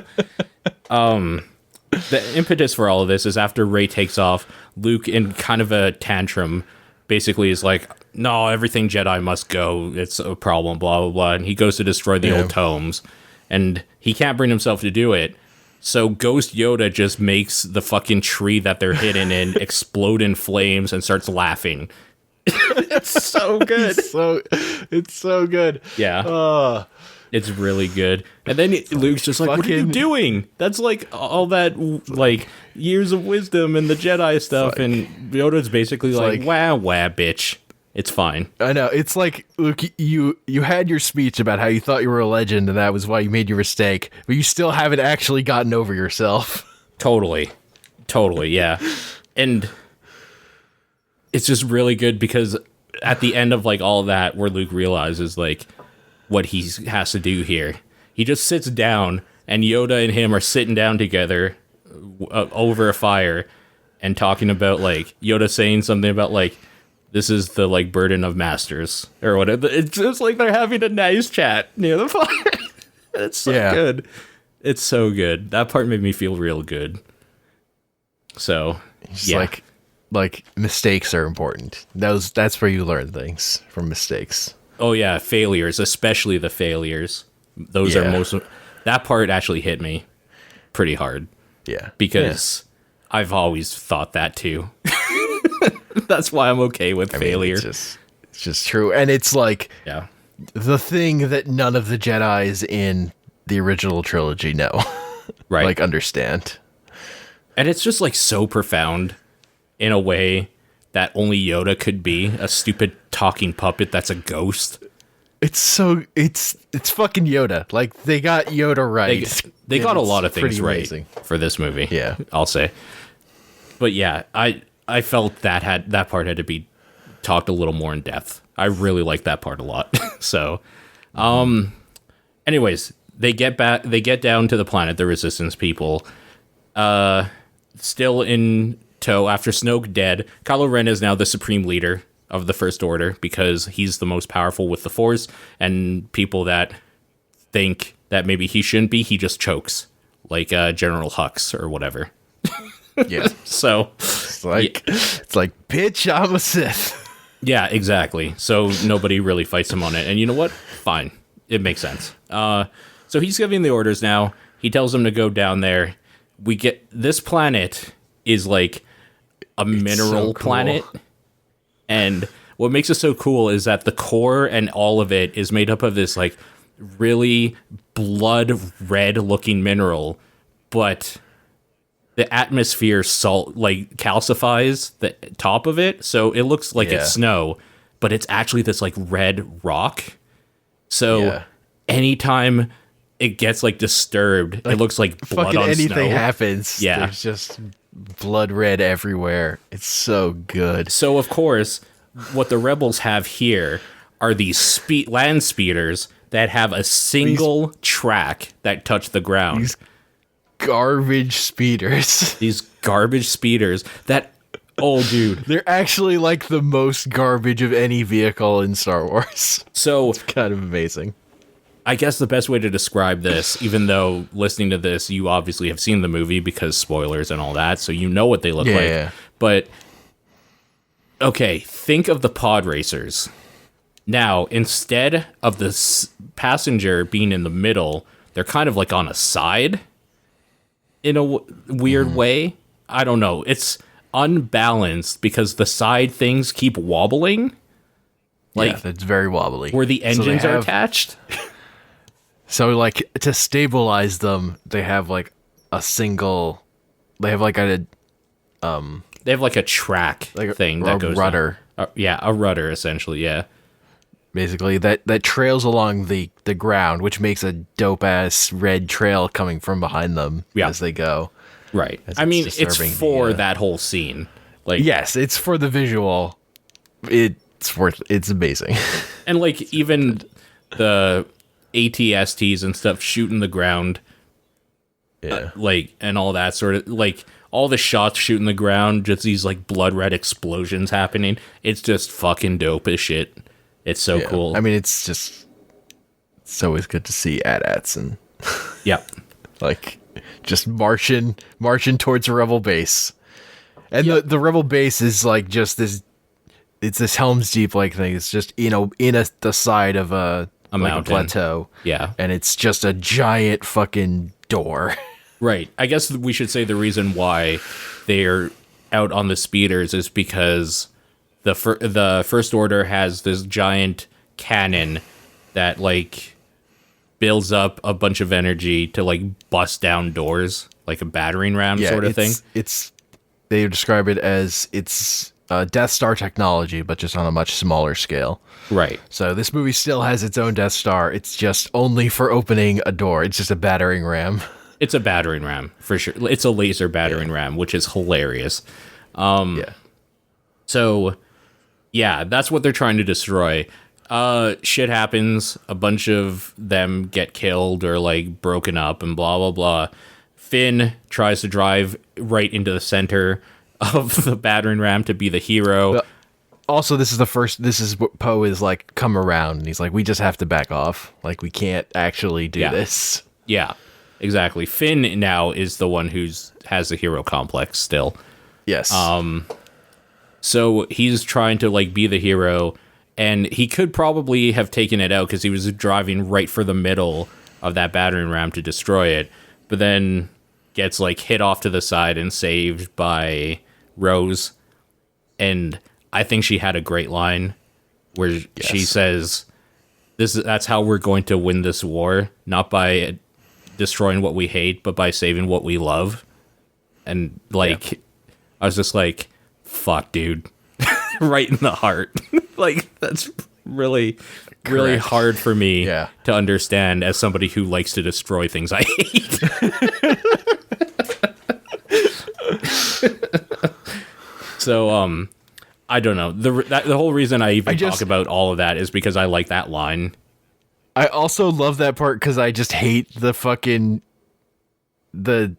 The impetus for all of this is after Rey takes off, Luke, in kind of a tantrum, basically is like, no, everything Jedi must go. It's a problem, blah, blah, blah. And he goes to destroy the old tomes. And he can't bring himself to do it. So Ghost Yoda just makes the fucking tree that they're hidden in explode in flames and starts laughing. It's so good. It's so good. Yeah. It's really good. And then Luke's just like, what are you doing? That's like all that like years of wisdom and the Jedi stuff. And Yoda's basically like, wah, wah, bitch. It's fine. I know. It's like, Luke, you had your speech about how you thought you were a legend and that was why you made your mistake, but you still haven't actually gotten over yourself. Totally, yeah. And it's just really good because at the end of like all that, where Luke realizes like what he has to do here, he just sits down and Yoda and him are sitting down together over a fire and talking about like Yoda saying something about like, this is the like burden of masters or whatever. It's just like they're having a nice chat near the fire. It's so good. It's so good. That part made me feel real good. So like mistakes are important. That's where you learn things from mistakes. Oh yeah, failures, especially the failures. Those are most. That part actually hit me pretty hard. Yeah, because I've always thought that too. That's why I'm okay with failure. It's just true. And it's like the thing that none of the Jedis in the original trilogy know. Right. Like understand. And it's just like so profound in a way that only Yoda could be, a stupid talking puppet that's a ghost. It's fucking Yoda. Like they got Yoda right. They got a lot of things right amazing for this movie. Yeah. I'll say. But yeah, I felt that part had to be talked a little more in depth. I really like that part a lot. So, anyways, they get down to the planet, the Resistance people, still in tow after Snoke dead. Kylo Ren is now the supreme leader of the First Order because he's the most powerful with the Force, and people that think that maybe he shouldn't be, he just chokes, like General Hux or whatever. Yeah. So it's like, bitch, I'm a Sith. Yeah, exactly. So nobody really fights him on it. And you know what? Fine. It makes sense. So he's giving the orders now. He tells them to go down there. We get this planet is like a mineral planet. And what makes it so cool is that the core and all of it is made up of this like really blood red looking mineral, but the atmosphere calcifies the top of it, so it looks like it's snow, but it's actually this like red rock. So anytime it gets like disturbed, it looks like blood on anything snow. Happens. There's just blood red everywhere. It's so good. So of course, what the rebels have here are these land speeders that have a single track that touch the ground. Garbage speeders. These garbage speeders that, oh dude, they're actually like the most garbage of any vehicle in Star Wars. So it's kind of amazing. I guess the best way to describe this, even though listening to this, you obviously have seen the movie because spoilers and all that, so you know what they look like. Yeah. But okay, think of the pod racers. Now, instead of the passenger being in the middle, they're kind of like on a side. In a weird way. I don't know. It's unbalanced because the side things keep wobbling. Like it's very wobbly. Where the engines are attached. So like to stabilize them, they have like a single. They have like a. They have like a track thing that goes rudder. A rudder essentially. Yeah. Basically, that trails along the ground, which makes a dope-ass red trail coming from behind them as they go. Right. I mean, it's for that whole scene. Like, yes, it's for the visual. It's amazing. And, like, even the ATSTs and stuff shooting the ground. Yeah. Like, and all that sort of, like, all the shots shooting the ground, just these, like, blood red explosions happening. It's just fucking dope as shit. It's so cool. I mean, it's always good to see AT-ATs and yeah. like just marching towards a rebel base. And the rebel base is like just this, it's this Helm's Deep like thing. It's just, the side of a like a plateau. Yeah. And it's just a giant fucking door. Right. I guess we should say the reason why they're out on the speeders is because the First Order has this giant cannon that, like, builds up a bunch of energy to, like, bust down doors, like a battering ram sort of thing. They describe it as it's Death Star technology, but just on a much smaller scale. Right. So this movie still has its own Death Star. It's just only for opening a door. It's just a battering ram. It's a battering ram, for sure. It's a laser battering ram, which is hilarious. So, yeah, that's what they're trying to destroy. Shit happens. A bunch of them get killed or, like, broken up and blah, blah, blah. Finn tries to drive right into the center of the battering ram to be the hero. But also, this is what Poe is like, come around. And he's like, we just have to back off. Like, we can't actually do this. Yeah, exactly. Finn now is the one has the hero complex still. Yes. So he's trying to, like, be the hero, and he could probably have taken it out because he was driving right for the middle of that battering ram to destroy it, but then gets, like, hit off to the side and saved by Rose. And I think she had a great line where she says, that's how we're going to win this war, not by destroying what we hate, but by saving what we love. And, like, I was just like, fuck, dude. Right in the heart. Like, that's really hard for me to understand as somebody who likes to destroy things I hate. So, I don't know. The whole reason I even talk about all of that is because I like that line. I also love that part because I just hate the fucking the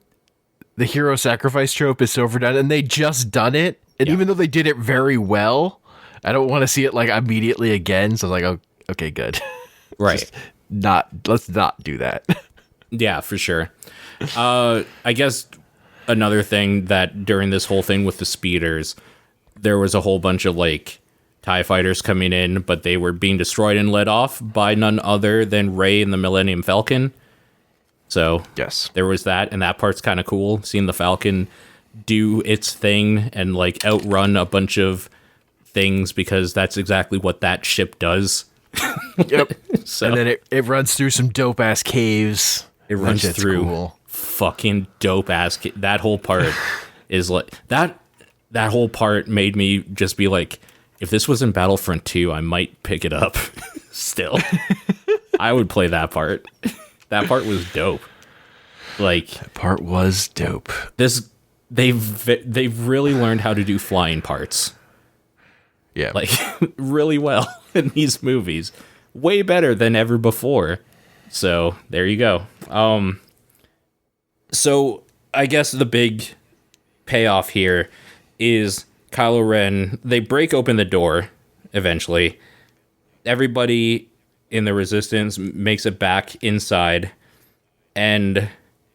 hero sacrifice trope is so overdone, and they just done it. And even though they did it very well, I don't want to see it like immediately again. So I was like, oh, okay, good. Right. Let's not do that. Yeah, for sure. I guess another thing that during this whole thing with the speeders, there was a whole bunch of, like, TIE fighters coming in, but they were being destroyed and led off by none other than Rey and the Millennium Falcon. So yes, there was that, and that part's kind of cool, seeing the Falcon do its thing and, like, outrun a bunch of things, because that's exactly what that ship does. Yep. So, and then it runs through some dope ass caves. It runs through fucking dope ass. That whole part is like that whole part made me just be like, if this was in Battlefront 2, I might pick it up. Still, I would play that part. That part was dope. Like, that part was dope. They've really learned how to do flying parts. Yeah. Like, really well in these movies. Way better than ever before. So, there you go. So, I guess the big payoff here is Kylo Ren. They break open the door, eventually. Everybody in the Resistance makes it back inside. And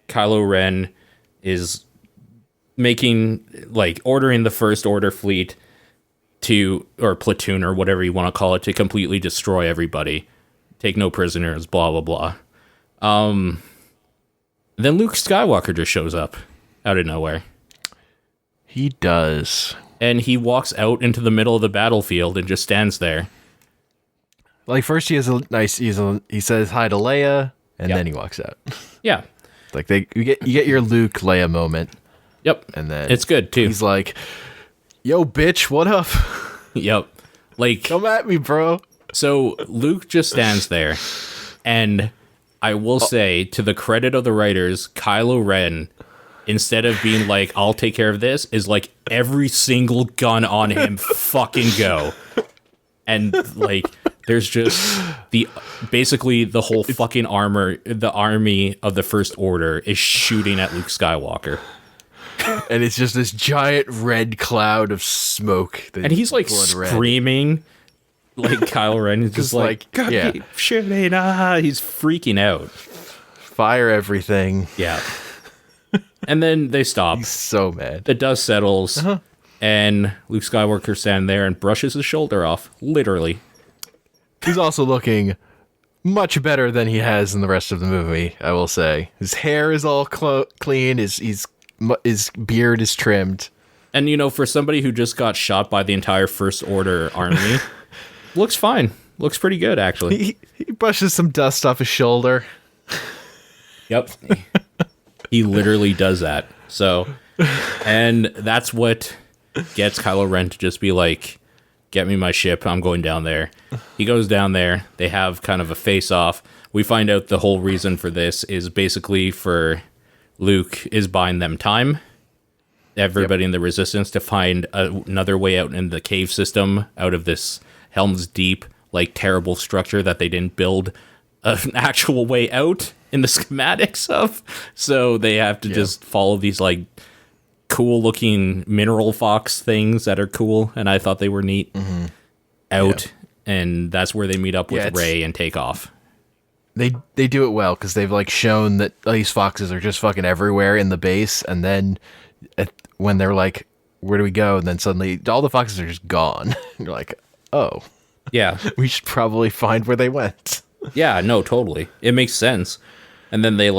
Kylo Ren is ordering the First Order fleet or platoon or whatever you want to call it, to completely destroy everybody, take no prisoners, blah blah blah. Then Luke Skywalker just shows up out of nowhere. He does, and he walks out into the middle of the battlefield and just stands there. Like, first he says hi to Leia, and then he walks out. Yeah, like you get your Luke Leia moment. Yep, and then it's good too. He's like, yo, bitch, what up? Yep. Like, come at me, bro. So Luke just stands there, and I will say, to the credit of the writers, Kylo Ren, instead of being like, I'll take care of this, is like, every single gun on him, fucking go. And, like, There's just basically the whole fucking the army of the First Order is shooting at Luke Skywalker. And it's just this giant red cloud of smoke. And he's like screaming like Kylo Ren is just like keep shooting. He's freaking out. Fire everything. Yeah. And then they stop. He's so mad. The dust settles, and Luke Skywalker standing there and brushes his shoulder off, literally. He's also looking much better than he has in the rest of the movie, I will say. His hair is all clean, his beard is trimmed. And, you know, for somebody who just got shot by the entire First Order army, looks fine. Looks pretty good, actually. He brushes some dust off his shoulder. Yep. He literally does that. So, and that's what gets Kylo Ren to just be like, get me my ship, I'm going down there. He goes down there. They have kind of a face-off. We find out the whole reason for this is basically for Luke is buying them time. Everybody in the Resistance to find another way out in the cave system, out of this Helm's Deep, like, terrible structure that they didn't build an actual way out in the schematics of. So they have to just follow these, like, cool looking mineral fox things that are cool, and I thought they were neat. And that's where they meet up with Rey and take off. They do it well because they've like shown that these foxes are just fucking everywhere in the base, and then when they're like, where do we go? And then suddenly all the foxes are just gone. You're like, oh yeah, we should probably find where they went. Yeah, no, totally, it makes sense. And then they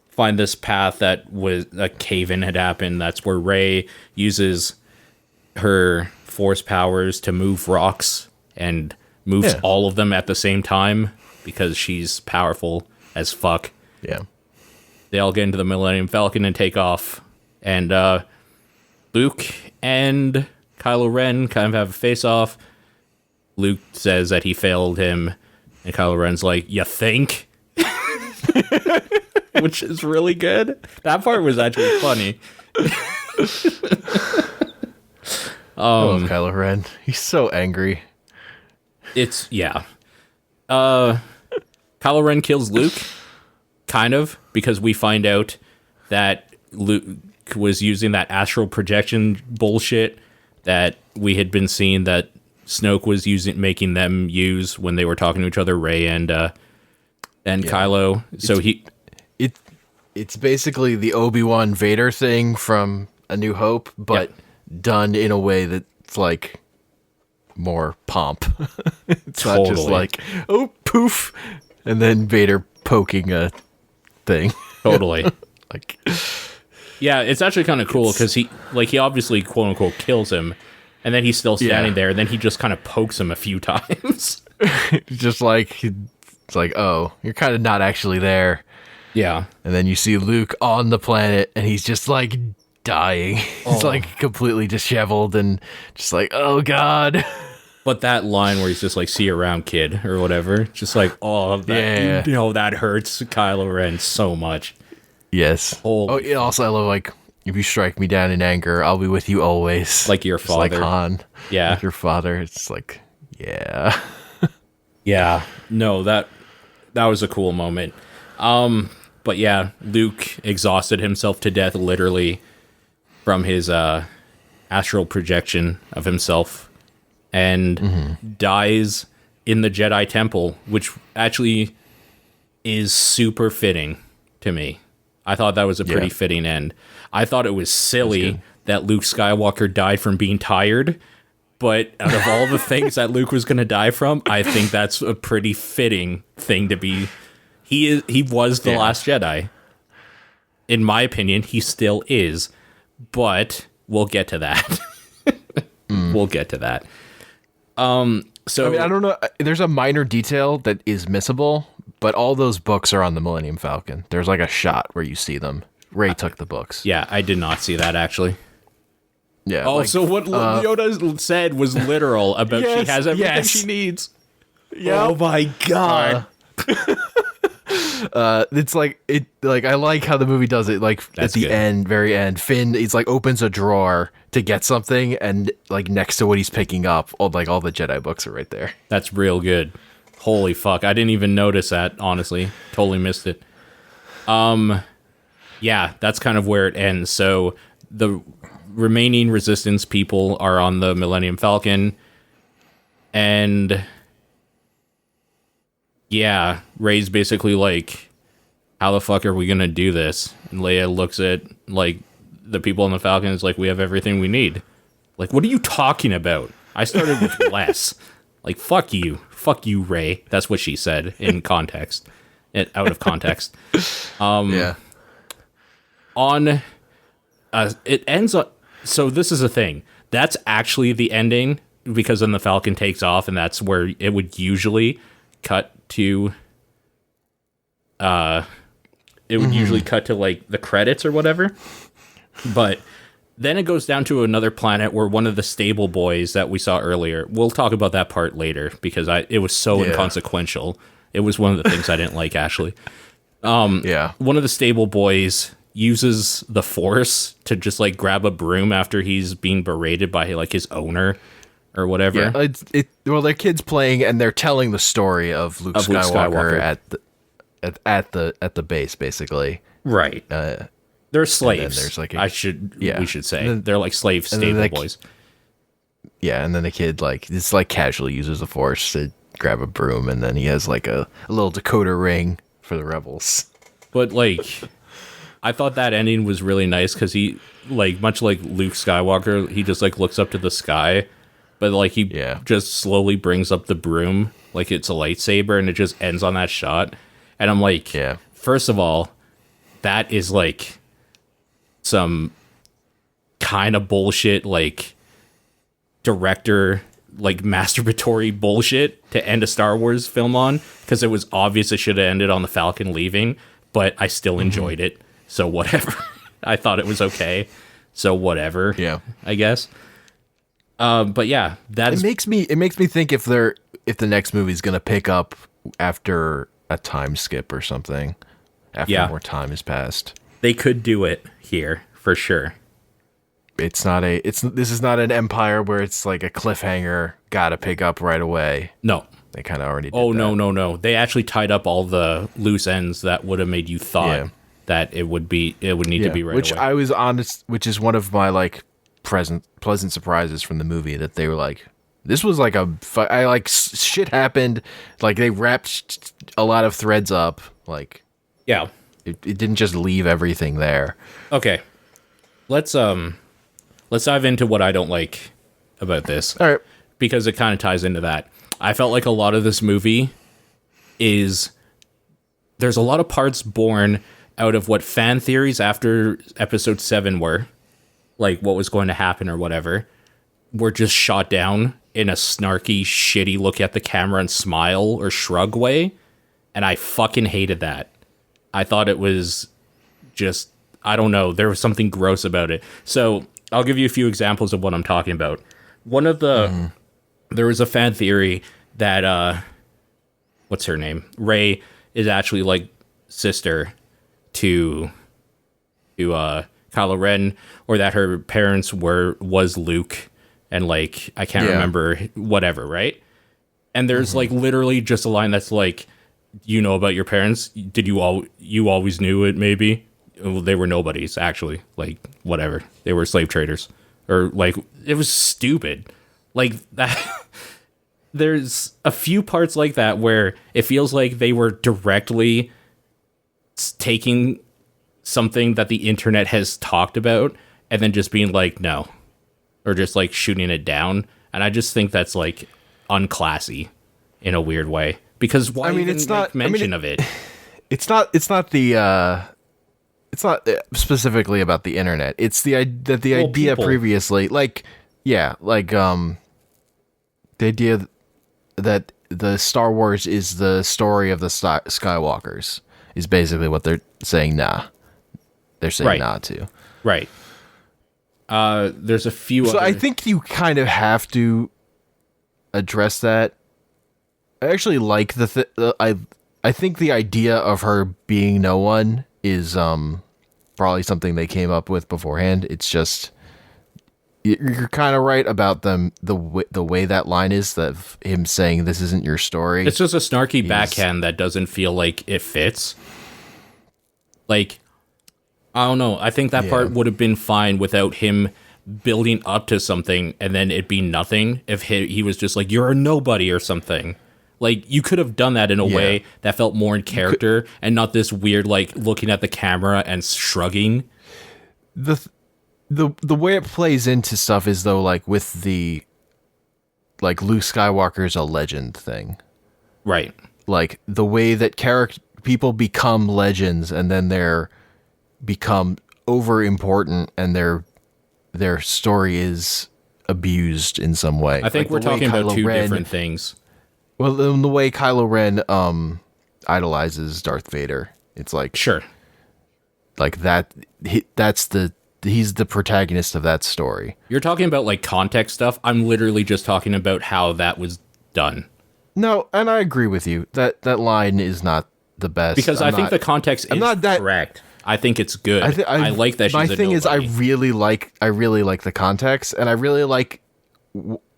find this path that was a cave-in had happened. That's where Rey uses her force powers to move rocks and moves all of them at the same time because she's powerful as fuck. Yeah. They all get into the Millennium Falcon and take off. And Luke and Kylo Ren kind of have a face-off. Luke says that he failed him, and Kylo Ren's like, "You think?" Which is really good. That part was actually funny. I love Kylo Ren. He's so angry. Kylo Ren kills Luke, kind of, because we find out that Luke was using that astral projection bullshit that we had been seeing that Snoke was making them use when they were talking to each other, Rey and Kylo. So it's basically the Obi-Wan Vader thing from A New Hope, but done in a way that's like more pomp. It's not just like, oh, poof, and then Vader poking a thing. Totally. Like, yeah, it's actually kind of cool because he obviously quote unquote kills him, and then he's still standing there, and then he just kind of pokes him a few times. Just like, it's like, oh, you're kind of not actually there. Yeah. And then you see Luke on the planet, and he's just like dying. He's like completely disheveled and just like, oh God. But that line where he's just like, "See you around, kid," or whatever, just like, that hurts Kylo Ren so much. Yes. Also, I love, like, if you strike me down in anger, I'll be with you always. Like your father. Like Han. Yeah. Like your father. It's like, yeah. Yeah. No, that was a cool moment. But yeah, Luke exhausted himself to death, literally, from his astral projection of himself, and dies in the Jedi Temple, which actually is super fitting to me. I thought that was a pretty fitting end. I thought it was silly that Luke Skywalker died from being tired, but out of all the things that Luke was going to die from, I think that's a pretty fitting thing to be. He was the last Jedi. In my opinion, he still is, but we'll get to that. We'll get to that. So I mean, I don't know. There's a minor detail that is missable, but all those books are on the Millennium Falcon. There's like a shot where you see them. Rey took the books. Yeah, I did not see that actually. Yeah. Oh, like, so what Yoda said was literal about she has everything she needs. Yeah. Oh my God. It's like it. Like I like how the movie does it. Like That's at the good. end, very end, Finn he's like opens a drawer to get something, and like next to what he's picking up, all the Jedi books are right there. That's real good. Holy fuck. I didn't even notice that, honestly. Totally missed it. Yeah, that's kind of where it ends. So the remaining Resistance people are on the Millennium Falcon, and yeah, Rey's basically like, how the fuck are we gonna do this? And Leia looks at like the people on the Falcon is like, we have everything we need. Like, what are you talking about? I started with less. Like, fuck you, Rey. That's what she said in context, out of context. Yeah. It ends up. So this is a thing. That's actually the ending, because then the Falcon takes off, and that's where it would usually cut to. It would usually cut to like the credits or whatever, but then it goes down to another planet where one of the stable boys that we saw earlier. We'll talk about that part later because it was so inconsequential. It was one of the things I didn't like, actually. Yeah. One of the stable boys uses the Force to just like grab a broom after he's being berated by like his owner or whatever. Yeah. Well, they're kids playing, and they're telling the story of Luke Skywalker at the base, basically. Right. They're slaves. There's like we should say they're like slave stable boys. Yeah, and then the kid it's like casually uses the Force to grab a broom, and then he has like a little Dakota ring for the rebels. But like, I thought that ending was really nice because he, like, much like Luke Skywalker, he just like looks up to the sky, but like he just slowly brings up the broom like it's a lightsaber, and it just ends on that shot. And I'm like, first of all, that is like some kind of bullshit, like director, like masturbatory bullshit to end a Star Wars film on, because it was obvious it should have ended on the Falcon leaving, but I still enjoyed it. So whatever. I thought it was okay. So whatever. Yeah. I guess. But yeah, it makes me think if the next movie's gonna pick up after a time skip or something, after more time has passed. They could do it here for sure. This is not an Empire where it's like a cliffhanger, gotta pick up right away. No. They kind of already did that. No. They actually tied up all the loose ends that would have made you thought that it would need to be right which away. I was honest, which is one of my like pleasant surprises from the movie, that they were like, this was like shit happened, like they wrapped a lot of threads up, like it didn't just leave everything there. Okay, let's dive into what I don't like about this. All right, because it kind of ties into that. I felt like a lot of this movie there's a lot of parts born out of what fan theories after episode 7 were, like what was going to happen or whatever, were just shot down in a snarky, shitty look at the camera and smile or shrug way. And I fucking hated that. I thought it was just, I don't know, there was something gross about it. So I'll give you a few examples of what I'm talking about. One of the, there was a fan theory that, what's her name? Rey is actually like sister to Kylo Ren, or that her parents was Luke, and like I can't remember whatever, right? And there's like literally just a line that's like, you know about your parents? Did you always knew it? Maybe well, they were nobodies actually, like whatever. They were slave traders, or like it was stupid, like that. There's a few parts like that where it feels like they were directly taking something that the internet has talked about and then just being like, no, or just like shooting it down. And I just think that's like unclassy in a weird way, because why it's not mention of it? It's not specifically about the internet. It's the idea people. Previously, the idea that the Star Wars is the story of the Skywalkers is basically what they're saying. They're saying to. Right. There's a few. So I think you kind of have to address that. I actually like I think the idea of her being no one is probably something they came up with beforehand. It's just you're kind of right about the way that line is, that him saying this isn't your story. It's just a snarky backhand that doesn't feel like it fits. Like, I don't know. I think that part would have been fine without him building up to something and then it be nothing if he was just like, you're a nobody or something. Like, you could have done that in a way that felt more in character and not this weird, like, looking at the camera and shrugging. The way it plays into stuff is, though, like, with the, like, Luke Skywalker's a legend thing. Right. Like, the way that people become legends and then they're become over important and their story is abused in some way. I think like we're talking about Kylo two Ren, different things. Well, the way Kylo Ren idolizes Darth Vader, it's like, sure, like that. He's the protagonist of that story. You're talking about like context stuff. I'm literally just talking about how that was done. No, and I agree with you. That line is not the best, because I think the context is not that correct. I think it's good. I like that she's my a thing nobody. is I really like the context, and I really like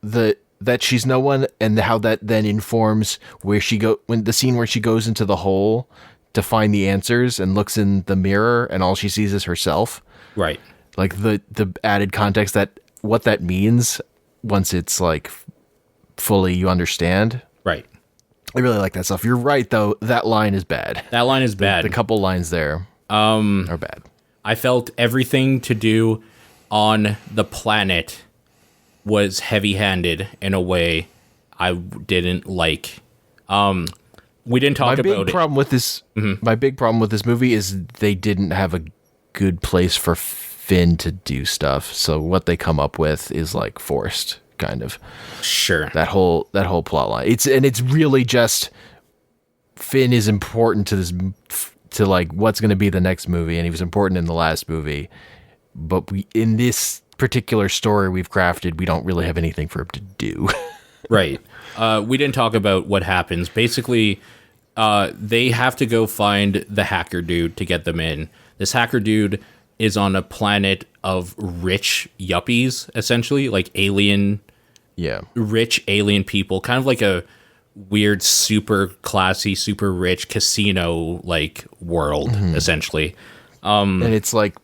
that she's no one, and how that then informs when the scene where she goes into the hole to find the answers and looks in the mirror and all she sees is herself. Right. Like the added context that what that means once it's like fully you understand. Right. I really like that stuff. You're right though. That line is bad. That line is bad. The couple lines there are bad. I felt everything to do on the planet was heavy-handed in a way I didn't like. We didn't talk about it. My big problem with this movie is they didn't have a good place for Finn to do stuff. So what they come up with is like forced, kind of. Sure. That whole plot line. It's really just Finn is important to like what's going to be the next movie, and he was important in the last movie. But in this particular story we've crafted, we don't really have anything for him to do. Right. We didn't talk about what happens. Basically, they have to go find the hacker dude to get them in. This hacker dude is on a planet of rich yuppies, essentially, like rich alien people, kind of like a weird, super classy, super rich casino like world, essentially. And it's like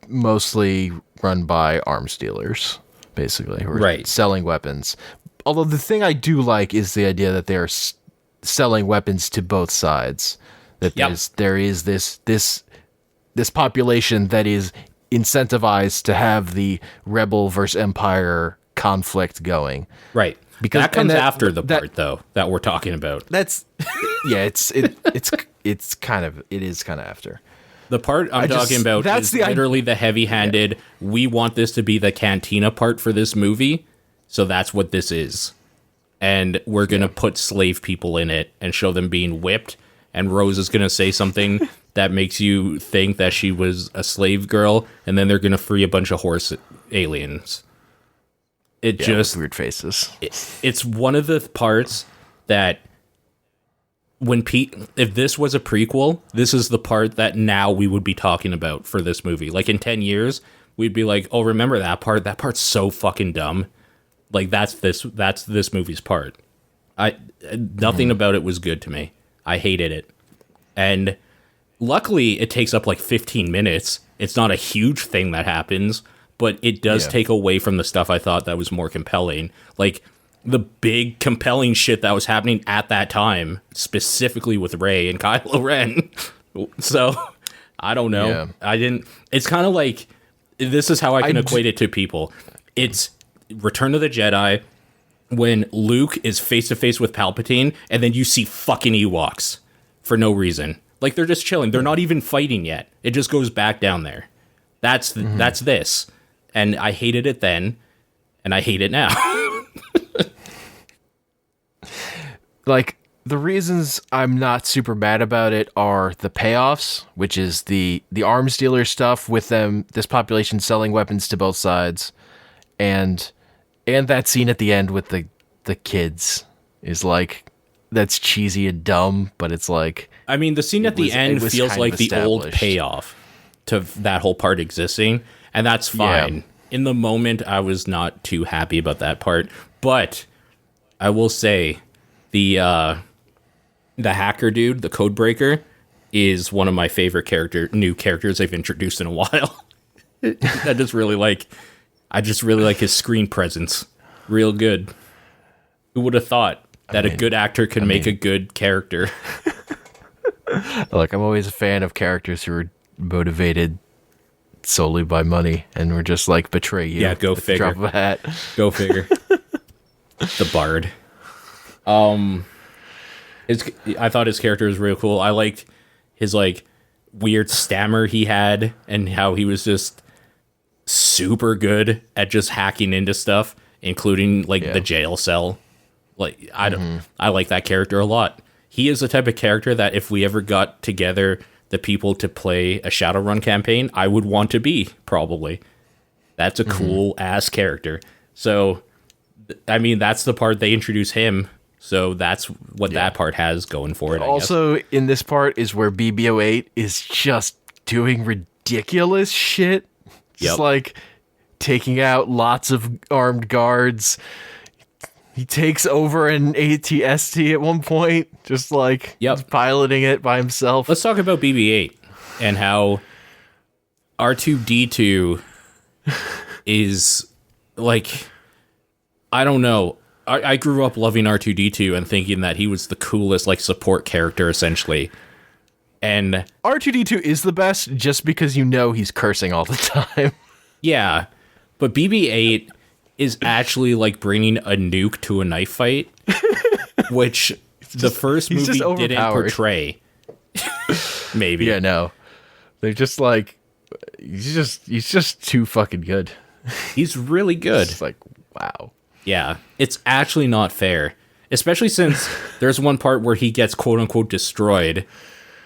mostly run by arms dealers, basically, who are selling weapons. Although the thing I do like is the idea that they're selling weapons to both sides. That there is this population that is incentivized to have the rebel versus empire conflict going. Right. Because that comes after the part though that we're talking about. That's it's kind of after. The part I'm talking about is literally the heavy-handed, we want this to be the cantina part for this movie, so that's what this is. And we're going to put slave people in it and show them being whipped, and Rose is going to say something that makes you think that she was a slave girl, and then they're going to free a bunch of horse aliens. It just... weird faces. It's one of the parts that... if this was a prequel, this is the part that now we would be talking about for this movie. Like in 10 years, we'd be like, oh, remember that part? That part's so fucking dumb. Like that's this movie's part. Nothing about it was good to me. I hated it. And luckily it takes up like 15 minutes. It's not a huge thing that happens, but it does take away from the stuff I thought that was more compelling. Like the big compelling shit that was happening at that time, specifically with Rey and Kylo Ren. So, I don't know. Yeah. It's kind of like, this is how I can equate it to people. It's Return of the Jedi, when Luke is face to face with Palpatine, and then you see fucking Ewoks for no reason. Like, they're just chilling. They're not even fighting yet. It just goes back down there. That's this. And I hated it then, and I hate it now. Like, the reasons I'm not super mad about it are the payoffs, which is the arms dealer stuff with this population selling weapons to both sides, and that scene at the end with the kids is like, that's cheesy and dumb, but it's like, I mean, the scene at the end feels kind like of the old established. payoff to that whole part existing, and that's fine. Yeah. In the moment, I was not too happy about that part, but I will say the hacker dude, the code breaker, is one of my favorite new characters they've introduced in a while. I just really like his screen presence. Real good. Who would have thought that a good actor could make a good character? Like, I'm always a fan of characters who are motivated solely by money and we're just like betray you. Yeah, go with the figure. drop of a hat. Go figure. The bard. I thought his character was real cool. I liked his like weird stammer he had and how he was just super good at just hacking into stuff, including like the jail cell. Like I like that character a lot. He is the type of character that if we ever got together the people to play a Shadowrun campaign, I would want to be, probably. That's a cool ass character. So I mean, that's the part they introduce him. So that's what that part has going for it. Also, in this part is where BB-08 is just doing ridiculous shit. Just like taking out lots of armed guards. He takes over an ATST at one point, just like piloting it by himself. Let's talk about BB-8 and how R2-D2 is like, I don't know. I grew up loving R2-D2 and thinking that he was the coolest like support character essentially. And R2-D2 is the best just because you know he's cursing all the time. Yeah, but BB-8 is actually like bringing a nuke to a knife fight, which the first movie didn't portray. Maybe. Yeah, no. They're just like, he's just too fucking good. He's really good. It's like, wow. Yeah, it's actually not fair, especially since there's one part where he gets quote unquote destroyed,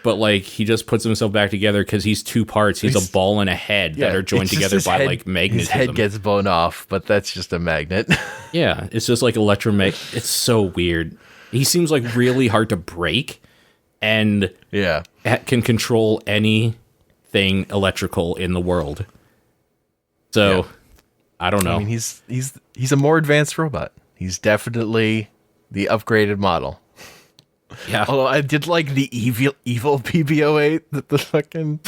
but like he just puts himself back together because he's two parts. He's a ball and a head that are joined together by like magnetism. His head gets blown off, but that's just a magnet. Yeah, it's just like electromagnet. It's so weird. He seems like really hard to break, and can control anything electrical in the world. So. I don't know. I mean, he's a more advanced robot. He's definitely the upgraded model. Yeah. Although I did like the evil BB-08 that the fucking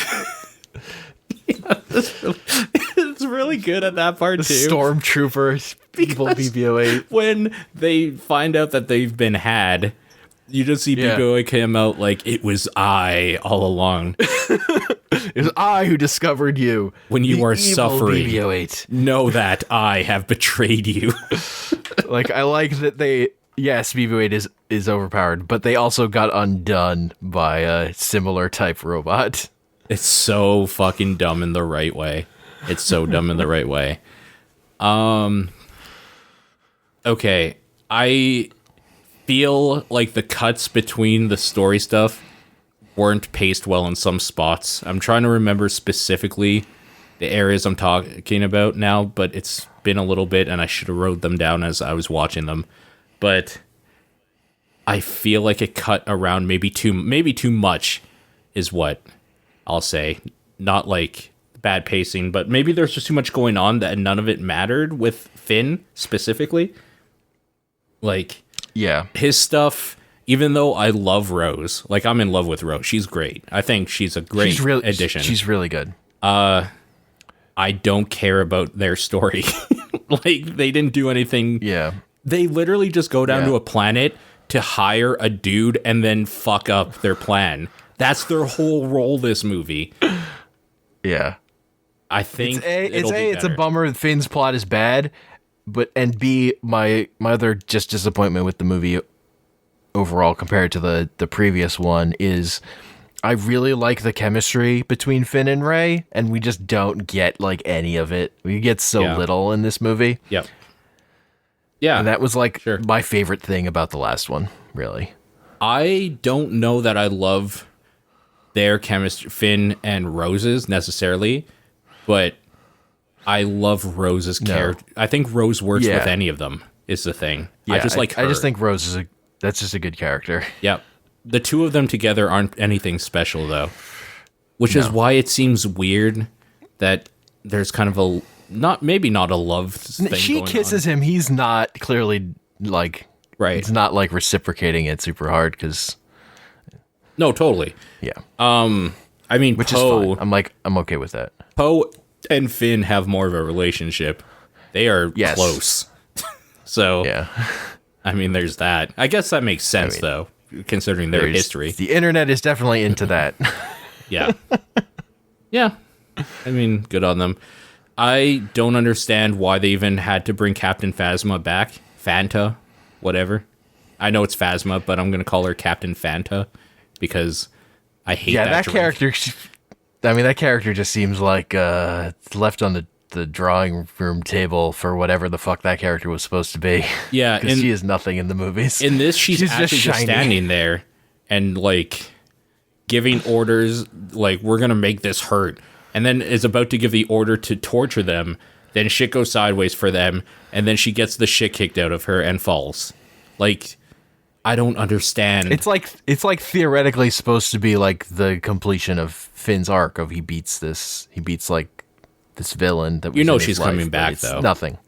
it's really good at that part too. Stormtrooper evil BB-08. When they find out that they've been had, you just see BB-08 come out like, it was I all along. It was I who discovered you. When you are suffering, BB-08. Know that I have betrayed you. Like, I like that BB-8 is overpowered, but they also got undone by a similar type robot. It's so fucking dumb in the right way. It's so dumb in the right way. Okay, I feel like the cuts between the story stuff weren't paced well in some spots. I'm trying to remember specifically the areas I'm talking about now, but it's been a little bit and I should have wrote them down as I was watching them. But I feel like it cut around maybe too much is what I'll say. Not like bad pacing, but maybe there's just too much going on that none of it mattered with Finn specifically. Like, his stuff. Even though I love Rose, like I'm in love with Rose. She's great. I think she's a great addition. She's really good. I don't care about their story. Like they didn't do anything. Yeah. They literally just go down to a planet to hire a dude and then fuck up their plan. That's their whole role this movie. Yeah. I think it's a bummer that Finn's plot is bad, and B, my other just disappointment with the movie overall compared to the previous one is I really like the chemistry between Finn and Rey, and we just don't get like any of it. We get so little in this movie. Yep. Yeah. And that was like my favorite thing about the last one, really. I don't know that I love their chemistry, Finn and Rose's necessarily, but I love Rose's character. I think Rose works with any of them is the thing. Yeah, I just like her. I just think Rose That's just a good character. Yep. The two of them together aren't anything special, though. Which is No. why it seems weird that there's kind of a... maybe not a love thing She going kisses him. He's not clearly, like... Right. He's not, like, reciprocating it super hard, because... No, totally. Yeah. I mean, Which is fine. I'm okay with that. Poe and Finn have more of a relationship. They are close. So, Yeah. I mean, there's that. I guess that makes sense, though, considering their history. The internet is definitely into that. Yeah. Yeah. I mean, good on them. I don't understand why they even had to bring Captain Phasma back. Fanta, whatever. I know it's Phasma, but I'm going to call her Captain Fanta because I hate that drink. Character... I mean, that character just seems like left on the drawing room table for whatever the fuck that character was supposed to be. Yeah. Because she is nothing in the movies. In this, she's actually just standing there and, like, giving orders, like, we're going to make this hurt. And then is about to give the order to torture them. Then shit goes sideways for them. And then she gets the shit kicked out of her and falls. Like, I don't understand. It's like theoretically supposed to be like the completion of Finn's arc of he beats like this villain that was You know in his she's life, coming but back, it's though. Nothing.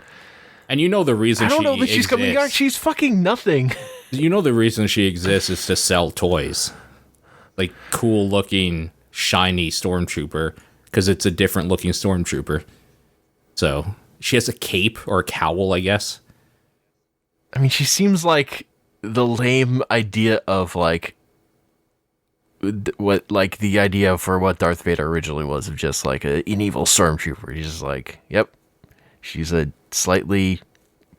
And you know the reason I don't she know that she's coming back. She's fucking nothing. You know the reason she exists is to sell toys. Like, cool-looking, shiny Stormtrooper. Because it's a different-looking Stormtrooper. So, she has a cape or a cowl, I guess. I mean, she seems like the lame idea of like what like the idea for what Darth Vader originally was of just like an evil stormtrooper. He's just like, yep, she's a slightly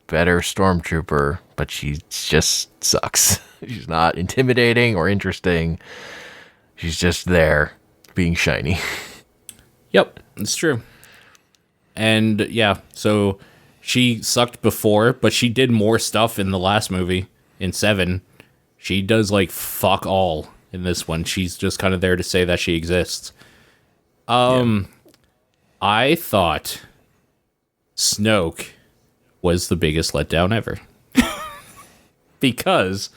better stormtrooper, but she just sucks. She's not intimidating or interesting. She's just there being shiny. Yep, it's true. And yeah, so she sucked before, but she did more stuff in the last movie. In 7, she does, like, fuck all in this one. She's just kind of there to say that she exists. I thought Snoke was the biggest letdown ever. Because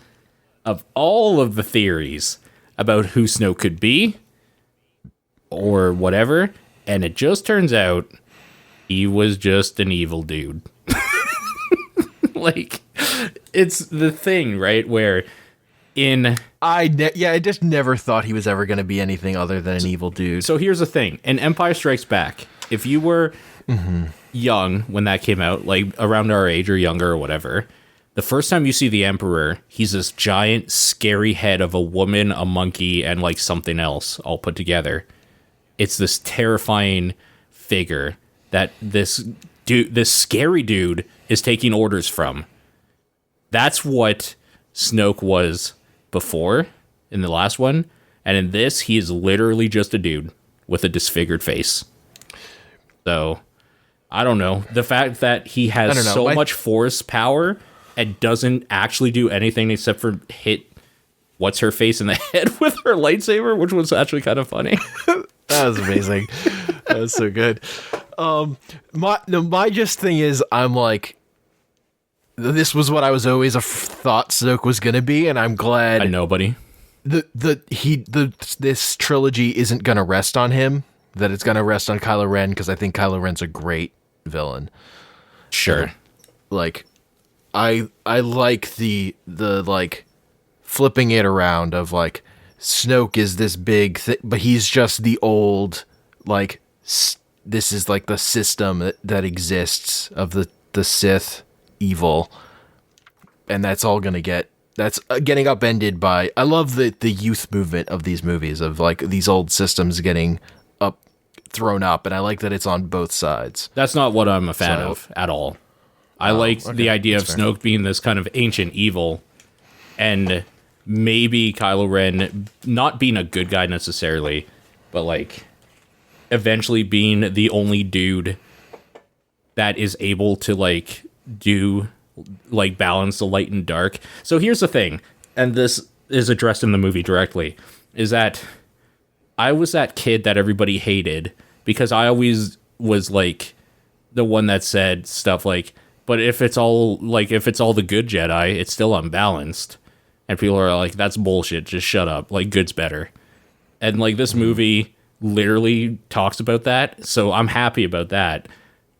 of all of the theories about who Snoke could be, or whatever, and it just turns out he was just an evil dude. Like, it's the thing, right, where I just never thought he was ever going to be anything other than an evil dude. So here's the thing. In Empire Strikes Back, if you were young when that came out, like around our age or younger or whatever, the first time you see the Emperor, he's this giant, scary head of a woman, a monkey, and like something else all put together. It's this terrifying figure that this scary dude is taking orders from. That's what Snoke was before in the last one. And in this, he is literally just a dude with a disfigured face. So, I don't know. The fact that he has so much force power and doesn't actually do anything except for hit what's her face in the head with her lightsaber, which was actually kind of funny. That was amazing. That was so good. My just thing is, I'm like, this was what I was always thought Snoke was gonna be, and I'm glad A nobody. This trilogy isn't gonna rest on him. That it's gonna rest on Kylo Ren, because I think Kylo Ren's a great villain. Sure. Like, I like the like flipping it around of like Snoke is this big but he's just the old like this is like the system that exists of the Sith evil, and that's all gonna that's getting upended by. I love the youth movement of these movies of like these old systems getting thrown up, and I like that it's on both sides. That's not what I'm a fan of at all. I like the idea of Snoke being this kind of ancient evil, and maybe Kylo Ren not being a good guy necessarily, but like eventually being the only dude that is able to like do like balance the light and dark. So here's the thing, and this is addressed in the movie directly, is that I was that kid that everybody hated because I always was like the one that said stuff like, but if it's all the good Jedi, it's still unbalanced. and people are like, that's bullshit, just shut up, like good's better. And like this movie literally talks about that, so I'm happy about that.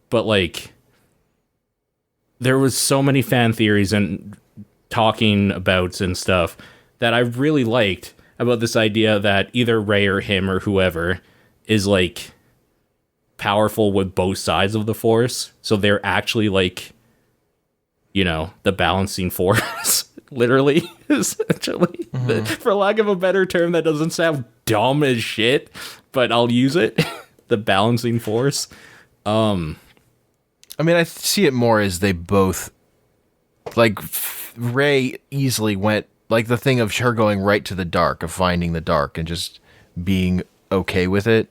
But like there was so many fan theories and talking abouts and stuff that I really liked about this idea that either Rey or him or whoever is like powerful with both sides of the Force, so they're actually like, you know, the balancing force. Literally, essentially, for lack of a better term that doesn't sound dumb as shit, but I'll use it. The balancing force. I mean, I see it more as they both, like, Rey easily went, like, the thing of her going right to the dark, of finding the dark and just being okay with it,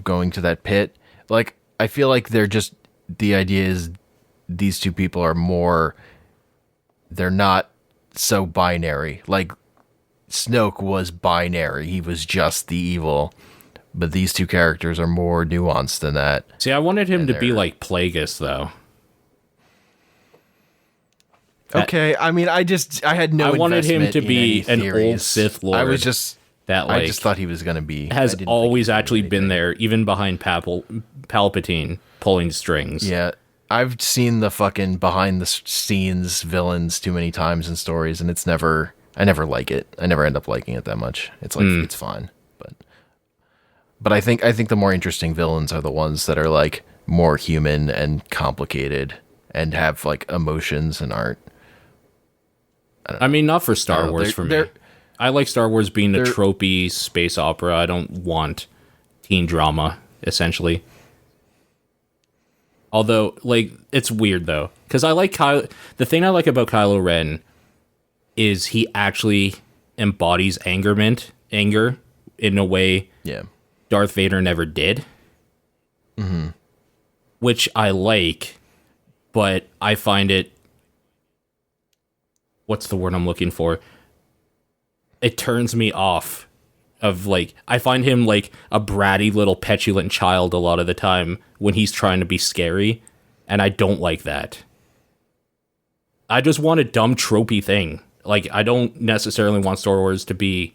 going to that pit. Like, I feel like they're just, the idea is these two people are more, they're not so binary. Like, Snoke was binary. He was just the evil. But these two characters are more nuanced than that. See, I wanted him to be like Plagueis, though. Okay, I mean, I had no. I wanted him to be an theories. old Sith Lord. I was just that, like, I just thought he was going to be. Has always actually been there, even behind Palpatine pulling strings. Yeah, I've seen the fucking behind the scenes villains too many times in stories, and it's never. I never like it. I never end up liking it that much. It's like it's fun, but I think the more interesting villains are the ones that are like more human and complicated and have like emotions and aren't. I mean, not for Star Wars for me. I like Star Wars being a tropey space opera. I don't want teen drama, essentially. Although, like, it's weird, though. Because I like the thing I like about Kylo Ren is he actually embodies anger in a way Darth Vader never did. Mm-hmm. Which I like, but I find it... What's the word I'm looking for? It turns me off of, like, I find him like a bratty little petulant child a lot of the time when he's trying to be scary, and I don't like that. I just want a dumb tropey thing. Like, I don't necessarily want Star Wars to be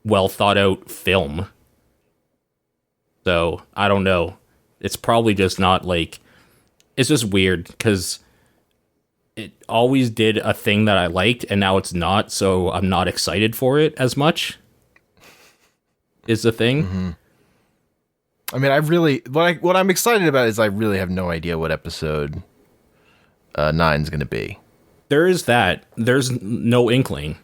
well thought out film. So, I don't know. It's probably just not like, it's just weird because it always did a thing that I liked, and now it's not, so I'm not excited for it as much, is the thing. Mm-hmm. I mean, I really... What I'm excited about is I really have no idea what episode 9 is going to be. There is that. There's no inkling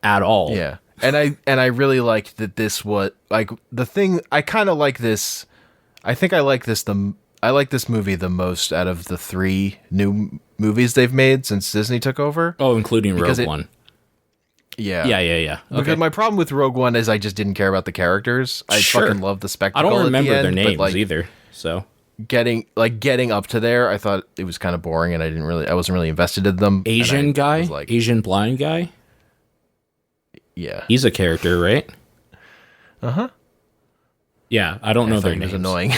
at all. Yeah. And I really liked that this was... Like, the thing... I kind of like this... I think I like this I like this movie the most out of the 3 new movies they've made since Disney took over. Oh, including Rogue One. Yeah. Yeah. Okay. Because my problem with Rogue One is I just didn't care about the characters. I fucking love the spectacle. I don't remember at the their end, names either. So getting up to there, I thought it was kind of boring, and I wasn't really invested in them. Asian guy, Asian blind guy. Yeah, he's a character, right? Uh-huh. Yeah, I don't know their names. Annoying.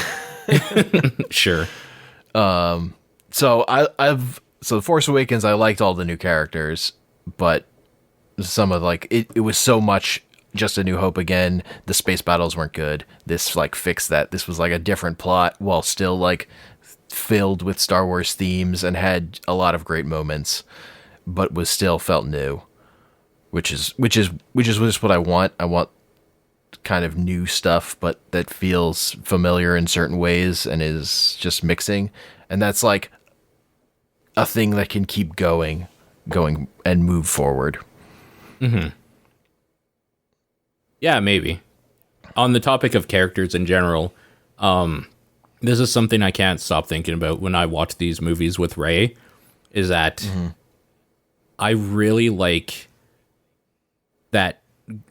Sure. So The Force Awakens, I liked all the new characters, but some of it was so much just A New Hope again. The space battles weren't good. This like fixed that. This was like a different plot while still like filled with Star Wars themes and had a lot of great moments, but was still felt new, which is just what I want. I want kind of new stuff, but that feels familiar in certain ways and is just mixing. And that's like a thing that can keep going and move forward. Mm-hmm. Yeah, maybe. On the topic of characters in general, this is something I can't stop thinking about when I watch these movies with Rey, is that I really like that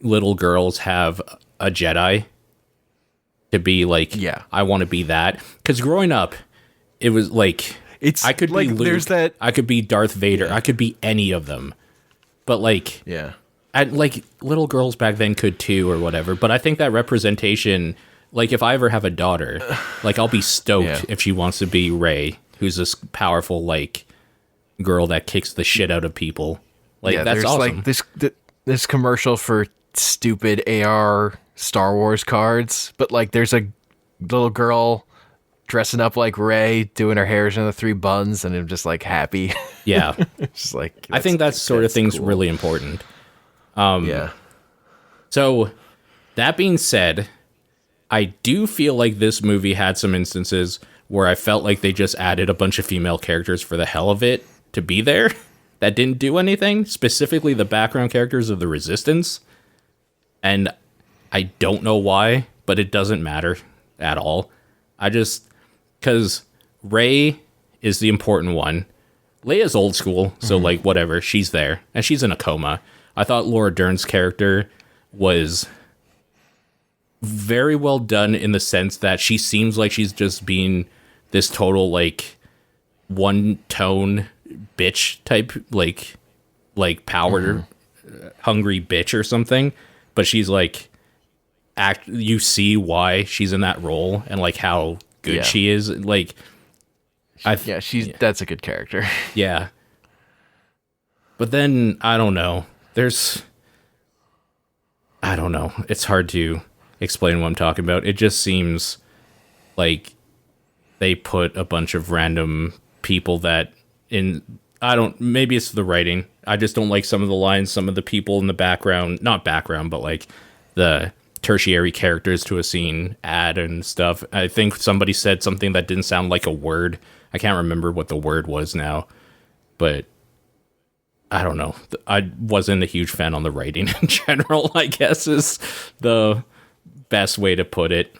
little girls have a Jedi to be like, I want to be that. Because growing up, it was like, I could like, be Luke, I could be Darth Vader, I could be any of them. But like, and like little girls back then could too or whatever. But I think that representation, like if I ever have a daughter, like I'll be stoked if she wants to be Rey, who's this powerful like girl that kicks the shit out of people Like, that's there's awesome. like this commercial for stupid AR Star Wars cards, but like there's a little girl dressing up like Rey, doing her hair in the 3 buns, and I'm just like happy. Yeah. Just like I think that sort of thing's cool. really important. Yeah. So, that being said, I do feel like this movie had some instances where I felt like they just added a bunch of female characters for the hell of it to be there that didn't do anything, specifically the background characters of the Resistance. And I don't know why, but it doesn't matter at all. Because Rey is the important one. Leia's old school, so like whatever, she's there, and she's in a coma. I thought Laura Dern's character was very well done in the sense that she seems like she's just being this total like one tone bitch type, like power hungry bitch or something, but she's like you see why she's in that role and like how good she is. Like that's a good character. Yeah. But then I don't know. I don't know. It's hard to explain what I'm talking about. It just seems like they put a bunch of random people that maybe it's the writing. I just don't like some of the lines, some of the people in the background, not background, but like the tertiary characters to a scene add and stuff. I think somebody said something that didn't sound like a word. I can't remember what the word was now, but I don't know. I wasn't a huge fan on the writing in general, I guess is the best way to put it.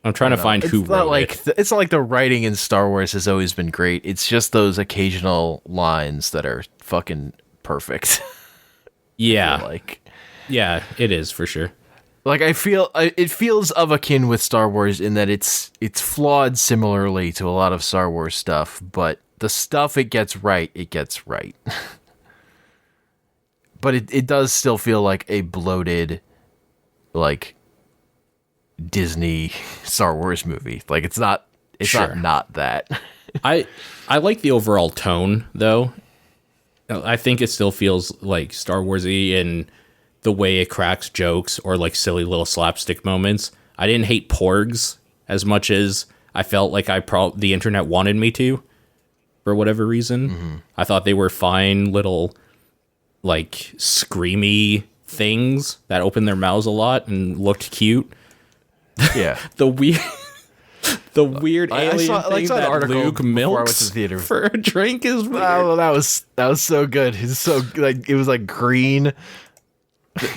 I'm trying to find who wrote it. It's not like the writing in Star Wars has always been great. It's just those occasional lines that are fucking perfect. Yeah. Yeah, it is for sure. Like it feels of akin with Star Wars in that it's flawed similarly to a lot of Star Wars stuff, but the stuff it gets right. But it does still feel like a bloated, like Disney Star Wars movie. Like it's not that. I like the overall tone though. I think it still feels like Star Wars-y in the way it cracks jokes or like silly little slapstick moments. I didn't hate porgs as much as I felt like the internet wanted me to for whatever reason. Mm-hmm. I thought they were fine little like screamy things that opened their mouths a lot and looked cute. Yeah. the weird alien thing that Luke milks for a drink is weird. Oh, that was so good. It's so like it was like green.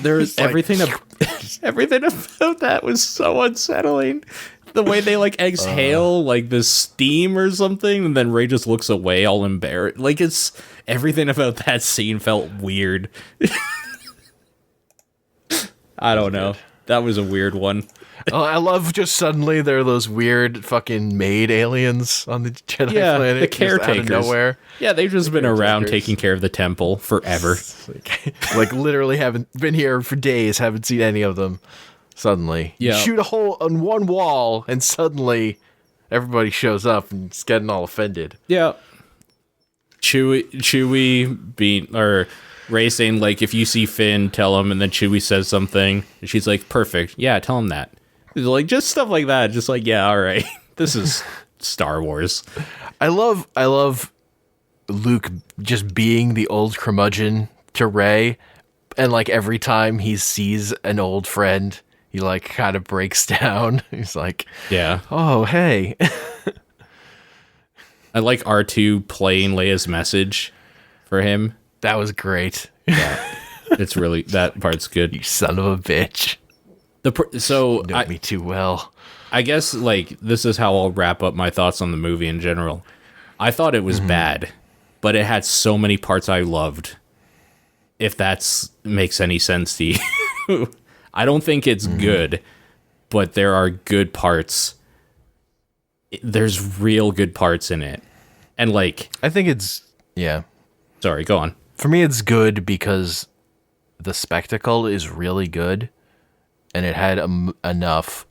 There's everything about that was so unsettling. The way they like exhale like this steam or something, and then Rey just looks away all embarrassed. Like it's everything about that scene felt weird. I don't know. That was a weird one. I love just suddenly there are those weird fucking maid aliens on the Jedi planet. The caretakers. Out of nowhere. Yeah, they've just been around taking care of the temple forever. like literally haven't been here for days, haven't seen any of them. Suddenly. You shoot a hole on one wall and suddenly everybody shows up and is getting all offended. Yeah. Chewie or Rey saying like, if you see Finn, tell him, and then Chewie says something and she's like, perfect. Yeah, tell him that. Like just stuff like that. Just like, yeah, all right. This is Star Wars. I love Luke just being the old curmudgeon to Rey, and like every time he sees an old friend, he like kind of breaks down. He's like, yeah. Oh, hey. I like R2 playing Leia's message for him. That was great. Yeah. It's really, that part's good. You son of a bitch. You know me too well. I guess like this is how I'll wrap up my thoughts on the movie in general. I thought it was bad, but it had so many parts I loved. If that makes any sense to you. I don't think it's good, but there are good parts. There's real good parts in it. And like I think it's sorry, go on. For me it's good because the spectacle is really good. And it had enough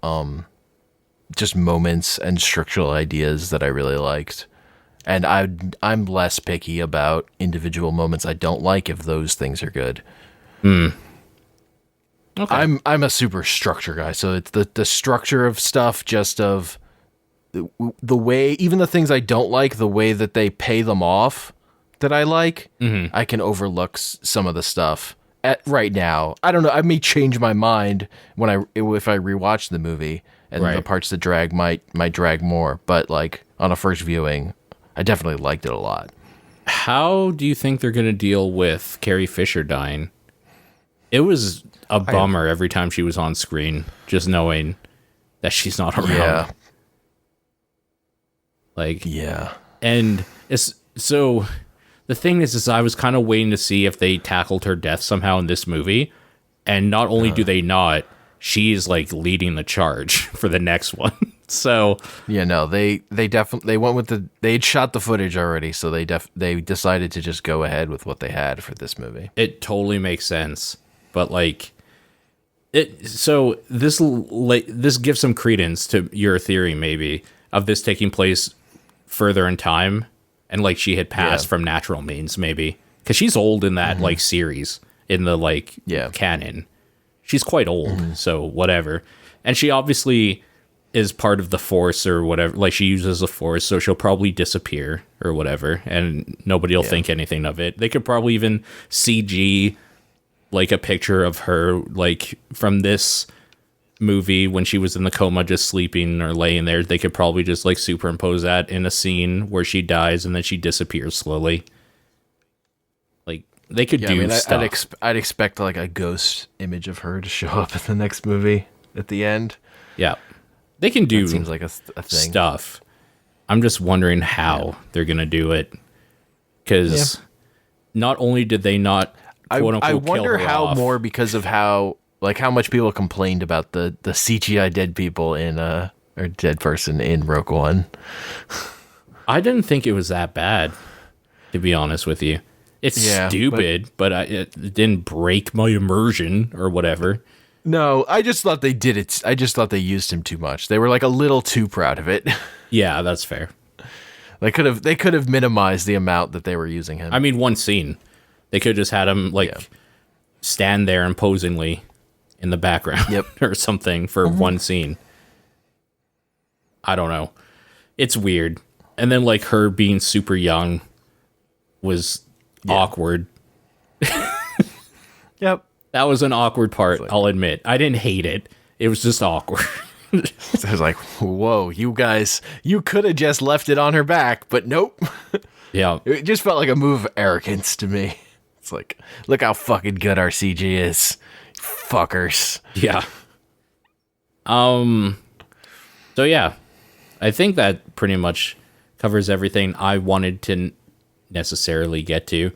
just moments and structural ideas that I really liked. And I'm less picky about individual moments I don't like if those things are good. Okay. I'm a super structure guy, so it's the structure of stuff, just of the way, even the things I don't like, the way that they pay them off that I like, I can overlook some of the stuff right now. I don't know. I may change my mind if I rewatch the movie, and the parts that drag might drag more. But like on a first viewing, I definitely liked it a lot. How do you think they're going to deal with Carrie Fisher dying? It was a bummer every time she was on screen, just knowing that she's not around. Yeah. Like, yeah. And so the thing is I was kind of waiting to see if they tackled her death somehow in this movie. And not only do they not, she's like leading the charge for the next one. So yeah, no, they definitely went with they'd shot the footage already, so they decided to just go ahead with what they had for this movie. It totally makes sense, but like so this gives some credence to your theory maybe of this taking place further in time, and like she had passed from natural means maybe, because she's old in that like series in the like canon. She's quite old, so whatever. And she obviously is part of the Force or whatever. Like, she uses the Force, so she'll probably disappear or whatever, and nobody will think anything of it. They could probably even CG, like, a picture of her, like, from this movie when she was in the coma just sleeping or laying there. They could probably just, like, superimpose that in a scene where she dies and then she disappears slowly. Like, they could do stuff. I'd expect, like, a ghost image of her to show up in the next movie at the end. Yeah. They can do that seems like a thing. Stuff. I'm just wondering how they're going to do it. Because not only did they not, quote unquote, I wonder kill her how off, more because of how much people complained about the CGI dead people or dead person in Rogue One. I didn't think it was that bad, to be honest with you. It's stupid, but it didn't break my immersion or whatever. No, I just thought they did it. I just thought they used him too much. They were like a little too proud of it. Yeah, that's fair. They could have minimized the amount that they were using him. I mean, one scene. They could have just had him stand there imposingly in the background or something for one scene. I don't know. It's weird. And then like her being super young was awkward. Yep. That was an awkward part, I'll admit. I didn't hate it. It was just awkward. I was like, whoa, you guys, you could have just left it on her back, but nope. Yeah. It just felt like a move of arrogance to me. It's like, look how fucking good our CG is. Fuckers. Yeah. So yeah, I think that pretty much covers everything I wanted to necessarily get to.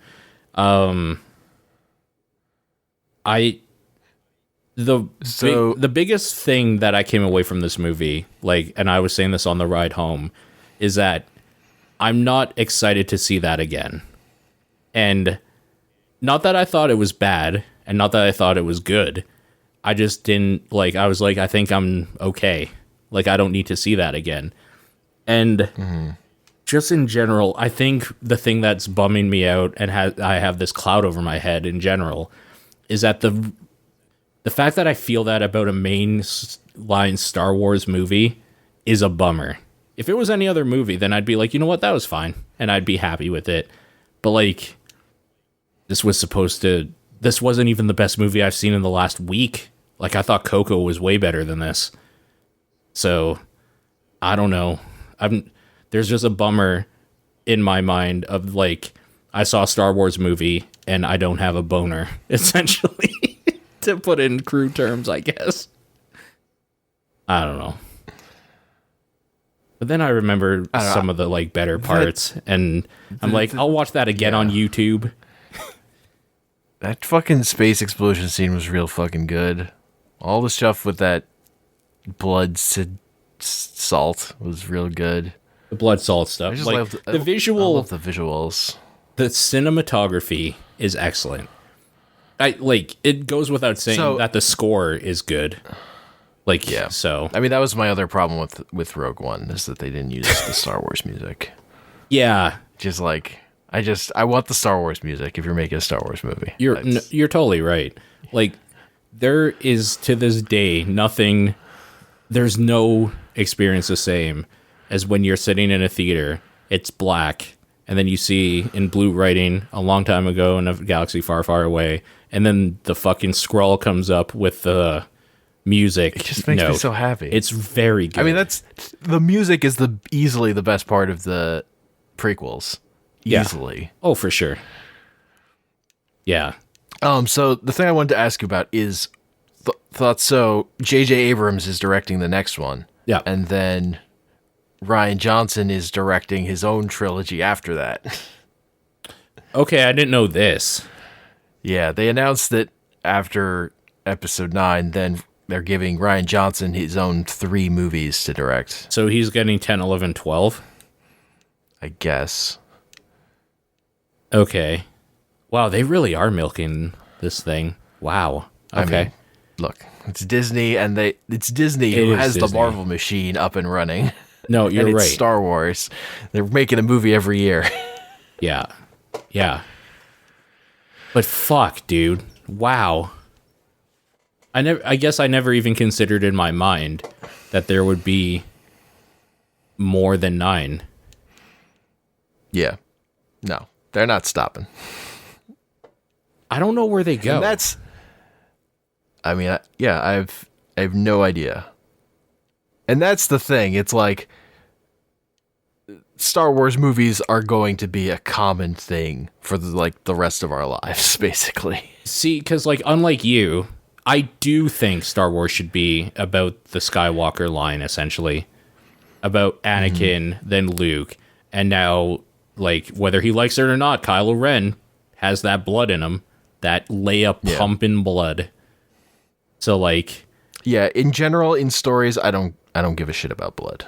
The biggest thing that I came away from this movie, like, and I was saying this on the ride home, is that I'm not excited to see that again. And not that I thought it was bad, and not that I thought it was good. I just didn't, like, I was like, I think I'm okay. Like, I don't need to see that again. And just in general, I think the thing that's bumming me out and I have this cloud over my head in general is that the fact that I feel that about a mainline Star Wars movie is a bummer. If it was any other movie, then I'd be like, you know what, that was fine, and I'd be happy with it. But like, this wasn't even the best movie I've seen in the last week. Like, I thought Coco was way better than this. So, I don't know. There's just a bummer in my mind of like, I saw a Star Wars movie and I don't have a boner, essentially. To put in crude terms, I guess. I don't know. But then I remember some of the like better parts, and I'm like, I'll watch that again on YouTube. That fucking space explosion scene was real fucking good. All the stuff with that blood salt was real good. The blood salt stuff. Like, the visual. I love the visuals. The cinematography is excellent. It goes without saying that the score is good. Like, yeah. So I mean, that was my other problem with Rogue One, is that they didn't use the Star Wars music. Yeah, Just like I want the Star Wars music if you're making a Star Wars movie. you're totally right. Like there is to this day nothing. There's no experience the same as when you're sitting in a theater. It's black, and then you see in blue writing a long time ago in a galaxy far, far away, and then the fucking scroll comes up with the music. It just makes me so happy. It's very good. I mean, the music is easily the best part of the prequels. Yeah. Easily. Oh, for sure. Yeah. So the thing I wanted to ask you about is thoughts. So J.J. Abrams is directing the next one. Yeah. And then Rian Johnson is directing his own trilogy after that. Okay, I didn't know this. Yeah, they announced that after episode 9, then they're giving Rian Johnson his own 3 movies to direct. So he's getting 10, 11, 12? I guess. Okay. Wow, they really are milking this thing. Wow. Okay. I mean, look, it's Disney, and it's Disney who has the Marvel machine up and running. No, you're and it's right. Star Wars. They're making a movie every year. Yeah. Yeah. But fuck, dude. Wow. I guess I never even considered in my mind that there would be more than 9. Yeah. No, they're not stopping. I don't know where they go. And that's, I mean, I have no idea. And that's the thing. It's like Star Wars movies are going to be a common thing for the rest of our lives, basically. See, because like unlike you, I do think Star Wars should be about the Skywalker line, essentially, about Anakin, then Luke, and now like whether he likes it or not, Kylo Ren has that blood in him, that Leia pumping blood. So like, yeah, in general, in stories, I don't give a shit about blood.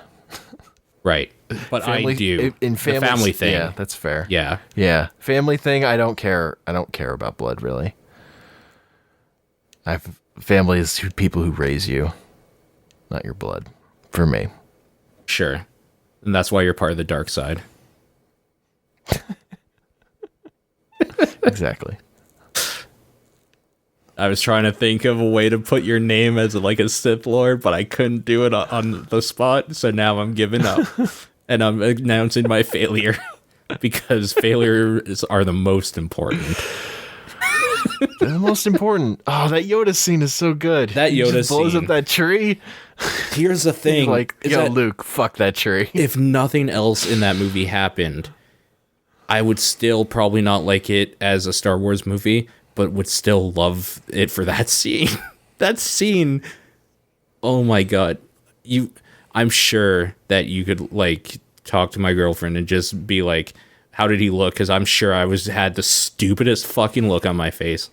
Right. But family, I do. In the family thing. Yeah, that's fair. Yeah. Yeah. Family thing, I don't care. I don't care about blood, really. I have family is people who raise you, not your blood, for me. Sure. And that's why you're part of the dark side. Exactly. I was trying to think of a way to put your name as like a Sith Lord, but I couldn't do it on the spot, so now I'm giving up. And I'm announcing my failure, because failures are the most important. They're the most important. Oh, that Yoda scene is so good. That he Yoda just blows scene. up that tree. Here's the thing. Like, is yo, that Luke, fuck that tree. if nothing else in that movie happened, I would still probably not like it as a Star Wars movie, but would still love it for that scene. That scene, oh my god. I'm sure that you could like talk to my girlfriend and just be like, how did he look? Because I'm sure I had the stupidest fucking look on my face.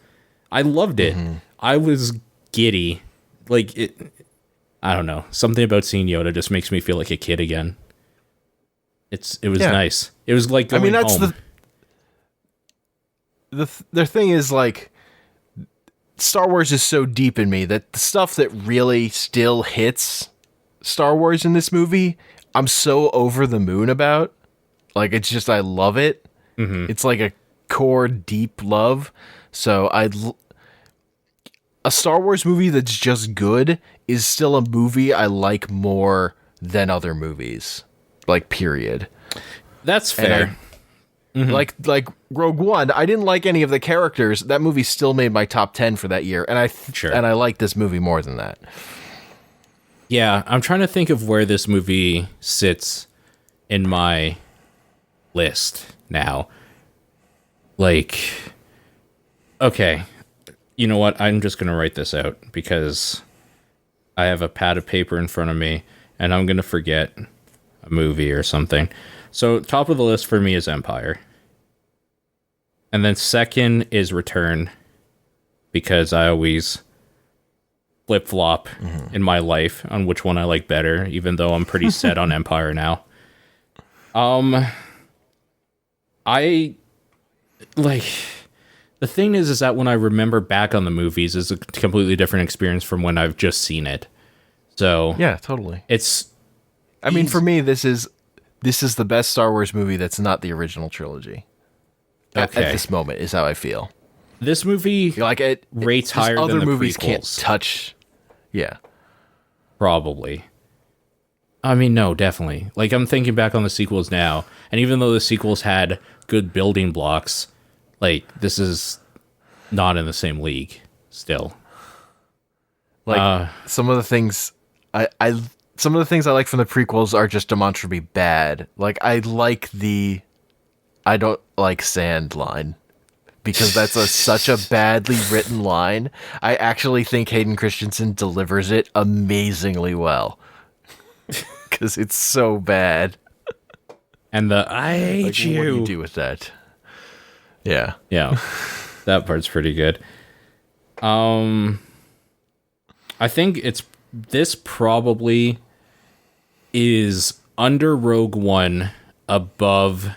I loved it. Mm-hmm. I was giddy. Like it, I don't know. Something about seeing Yoda just makes me feel like a kid again. It was nice. It was like going that's home. The thing is, like, Star Wars is so deep in me that the stuff that really still hits Star Wars in this movie, I'm so over the moon about. Like, it's just, I love it. Mm-hmm. It's like a core deep love. So a Star Wars movie that's just good is still a movie I like more than other movies. Like, period. That's fair. Like Rogue One, I didn't like any of the characters. That movie still made my top 10 for that year, and I like this movie more than that. Yeah, I'm trying to think of where this movie sits in my list now. Like, okay, you know what? I'm just gonna write this out because I have a pad of paper in front of me, and I'm gonna forget a movie or something. So top of the list for me is Empire. And then second is Return, because I always flip-flop in my life on which one I like better, even though I'm pretty set on Empire now. I like, the thing is that when I remember back on the movies, it's a completely different experience from when I've just seen it. So yeah, totally. It's, I mean, for me, this is this is the best Star Wars movie that's not the original trilogy. At this moment is how I feel. This movie Like it rates higher other than the movies prequels. can't touch. Yeah. Probably. I mean, no, definitely. Like, I'm thinking back on the sequels now, and even though the sequels had good building blocks, like, this is not in the same league still. Like some of the things I like from the prequels are just demonstrably bad. Like I like the I don't like sand line because that's such a badly written line. I actually think Hayden Christensen delivers it amazingly well because it's so bad. And the I hate Like, you. what do you do with that? Yeah. Yeah. That part's pretty good. I think this probably is under Rogue One, above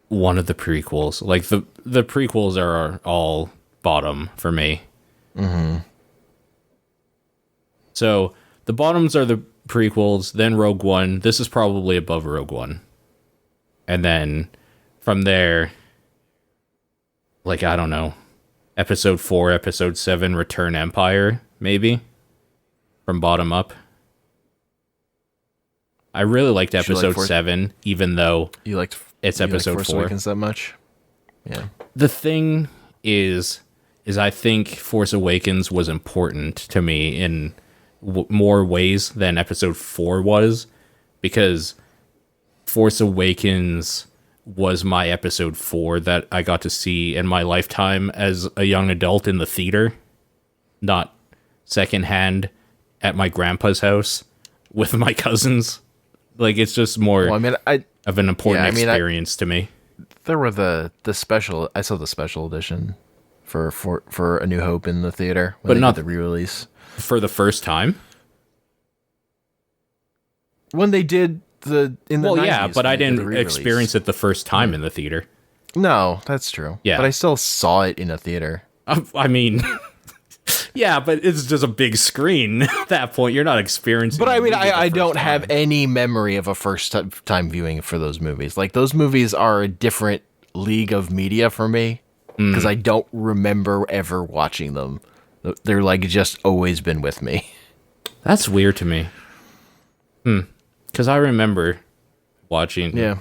one of the prequels. Like the prequels are all bottom for me. Mm-hmm. So the bottoms are the prequels, then Rogue One. This is probably above Rogue One. And then from there, like, I don't know, Episode 4, Episode 7, Return Empire, maybe, from bottom up. I really liked Episode 7, even though it's Episode 4. Force Awakens that much? Yeah. The thing is I think Force Awakens was important to me in more ways than Episode 4 was, because Force Awakens was my Episode 4 that I got to see in my lifetime as a young adult in the theater, not secondhand at my grandpa's house with my cousins. Like, it's just more of an important experience to me. There were the special. I saw the special edition for A New Hope in the theater, but not the re-release for the first time. When they did the 90s, yeah, but I didn't experience it the first time in the theater. No, that's true. Yeah, but I still saw it in a theater. I mean, yeah, but it's just a big screen at that point. You're not experiencing. But I mean, I don't have any memory of a first time viewing for those movies. Like, those movies are a different league of media for me because I don't remember ever watching them. They're like just always been with me. That's weird to me. Because I remember watching. Yeah.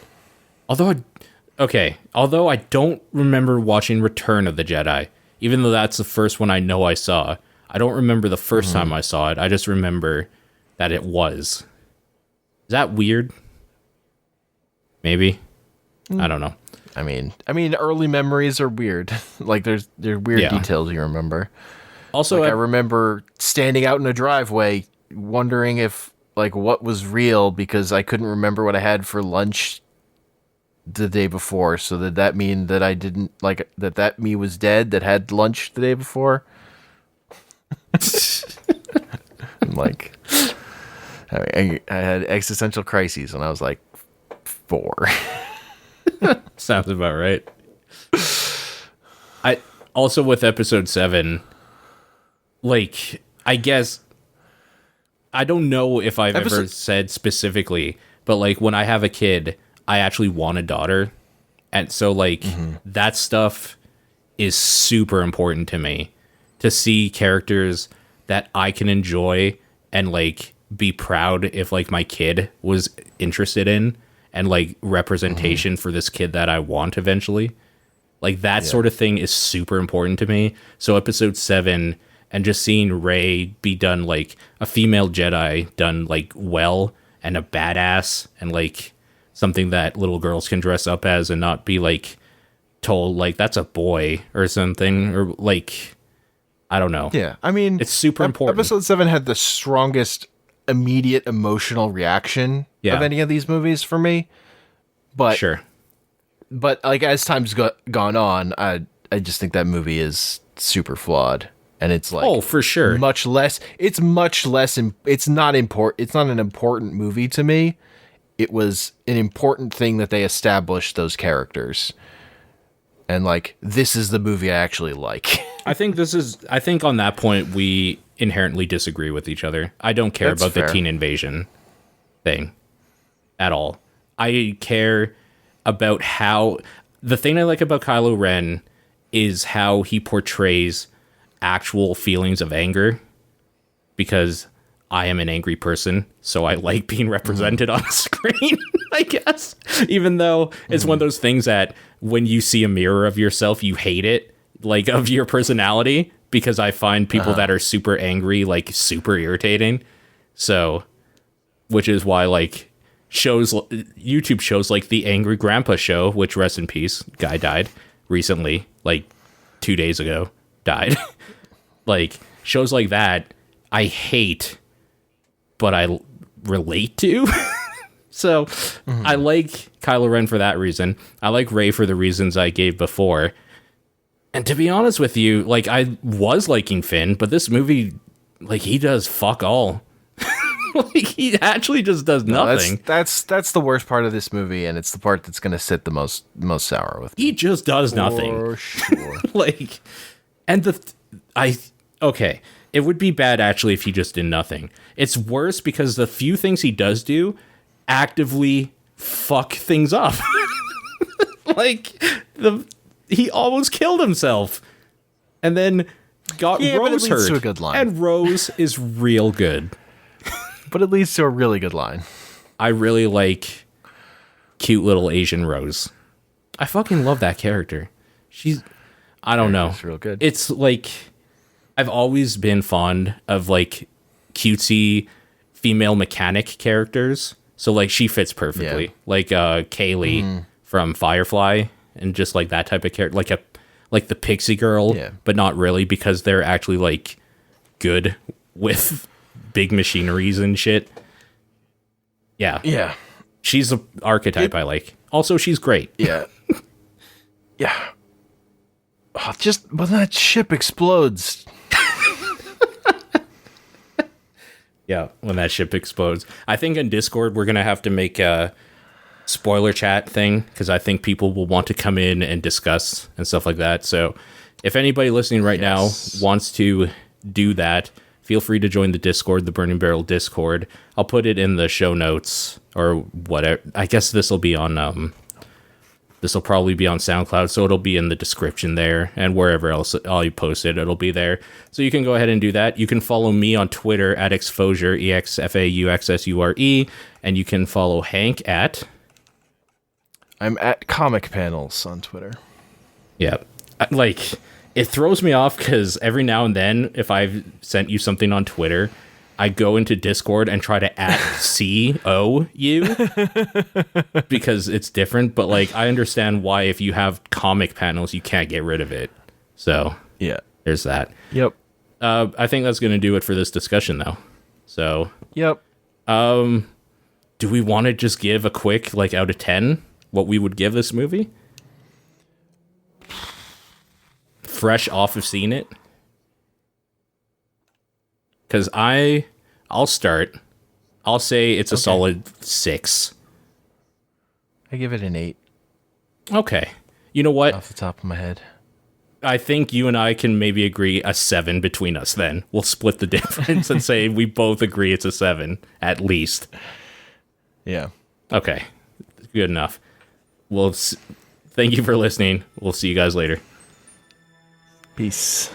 Although I don't remember watching Return of the Jedi, even though that's the first one I know I saw. I don't remember the first time I saw it. I just remember that it was. Is that weird? Maybe. I don't know. I mean, early memories are weird. Like, there are weird details you remember. Also, like, I remember standing out in a driveway wondering if, like, what was real because I couldn't remember what I had for lunch the day before. So did that mean that I didn't, like, that me was dead that had lunch the day before? I'm like, I had existential crises when I was like 4. Sounds about right. I also, with Episode 7, like, I guess I don't know if I've ever said specifically, but like, when I have a kid, I actually want a daughter. And so, like, that stuff is super important to me, to see characters that I can enjoy and, like, be proud if, like, my kid was interested in, and, like, representation for this kid that I want eventually. Like, that sort of thing is super important to me. So Episode 7, and just seeing Rey be done, like, a female Jedi done, like, well, and a badass, and, like, something that little girls can dress up as and not be, like, told, like, that's a boy or something, or, like, I don't know. Yeah, I mean, it's super important. Episode 7 had the strongest immediate emotional reaction of any of these movies for me. But sure. But, like, as time's gone on, I just think that movie is super flawed. And it's like, oh, for sure, much less. It's not an important movie to me. It was an important thing that they established those characters. And, like, this is the movie I actually like. I think on that point, we inherently disagree with each other. I don't care about the teen invasion thing at all. I care about how the thing I like about Kylo Ren is how he portrays actual feelings of anger, because I am an angry person, so I like being represented on a screen, I guess. Even though it's one of those things that when you see a mirror of yourself, you hate it, like, of your personality, because I find people that are super angry, like, super irritating. So, which is why, like, YouTube shows like the Angry Grandpa Show, which, rest in peace, guy died recently, like 2 days ago, died. Like, shows like that, I hate, but I relate to. So, I like Kylo Ren for that reason. I like Rey for the reasons I gave before. And to be honest with you, like, I was liking Finn, but this movie, like, he does fuck all. Like, he actually just does nothing. That's the worst part of this movie, and it's the part that's going to sit the most sour with me. He just does nothing. For sure. Like, and okay, it would be bad actually if he just did nothing. It's worse because the few things he does do actively fuck things up. Like, he almost killed himself, and then got Rose hurt. To a good line. And Rose is real good. But it leads to a really good line. I really like cute little Asian Rose. I fucking love that character. I don't know. It's real good. It's like, I've always been fond of like cutesy female mechanic characters. So like she fits perfectly. Yeah. Like Kaylee from Firefly, and just like that type of character, like the pixie girl, but not really, because they're actually like good with big machineries and shit. Yeah. She's an archetype I like. Also, she's great. Yeah. Yeah. Oh, just when that ship explodes. Yeah, when that ship explodes. I think in Discord we're going to have to make a spoiler chat thing, because I think people will want to come in and discuss and stuff like that. So if anybody listening right now wants to do that, feel free to join the Discord, the Burning Barrel Discord. I'll put it in the show notes or whatever. I guess this will be on this will probably be on SoundCloud, so it'll be in the description there, and wherever else I'll post it, it'll be there. So you can go ahead and do that. You can follow me on Twitter at Exposure, EXFAUXSURE, and you can follow Hank at... I'm at Comic Panels on Twitter. Yeah. Like, it throws me off because every now and then, if I've sent you something on Twitter, I go into Discord and try to @CO you because it's different. But like, I understand why if you have Comic Panels, you can't get rid of it. So yeah, there's that. Yep. I think that's going to do it for this discussion, though. So yep. Do we want to just give a quick, like, out of 10, what we would give this movie? Fresh off of seeing it? Because I'll start. I'll say it's a solid 6. I give it an 8. Okay. You know what? Off the top of my head. I think you and I can maybe agree a 7 between us then. We'll split the difference and say we both agree it's a 7, at least. Yeah. Okay. Good enough. Well, thank you for listening. We'll see you guys later. Peace.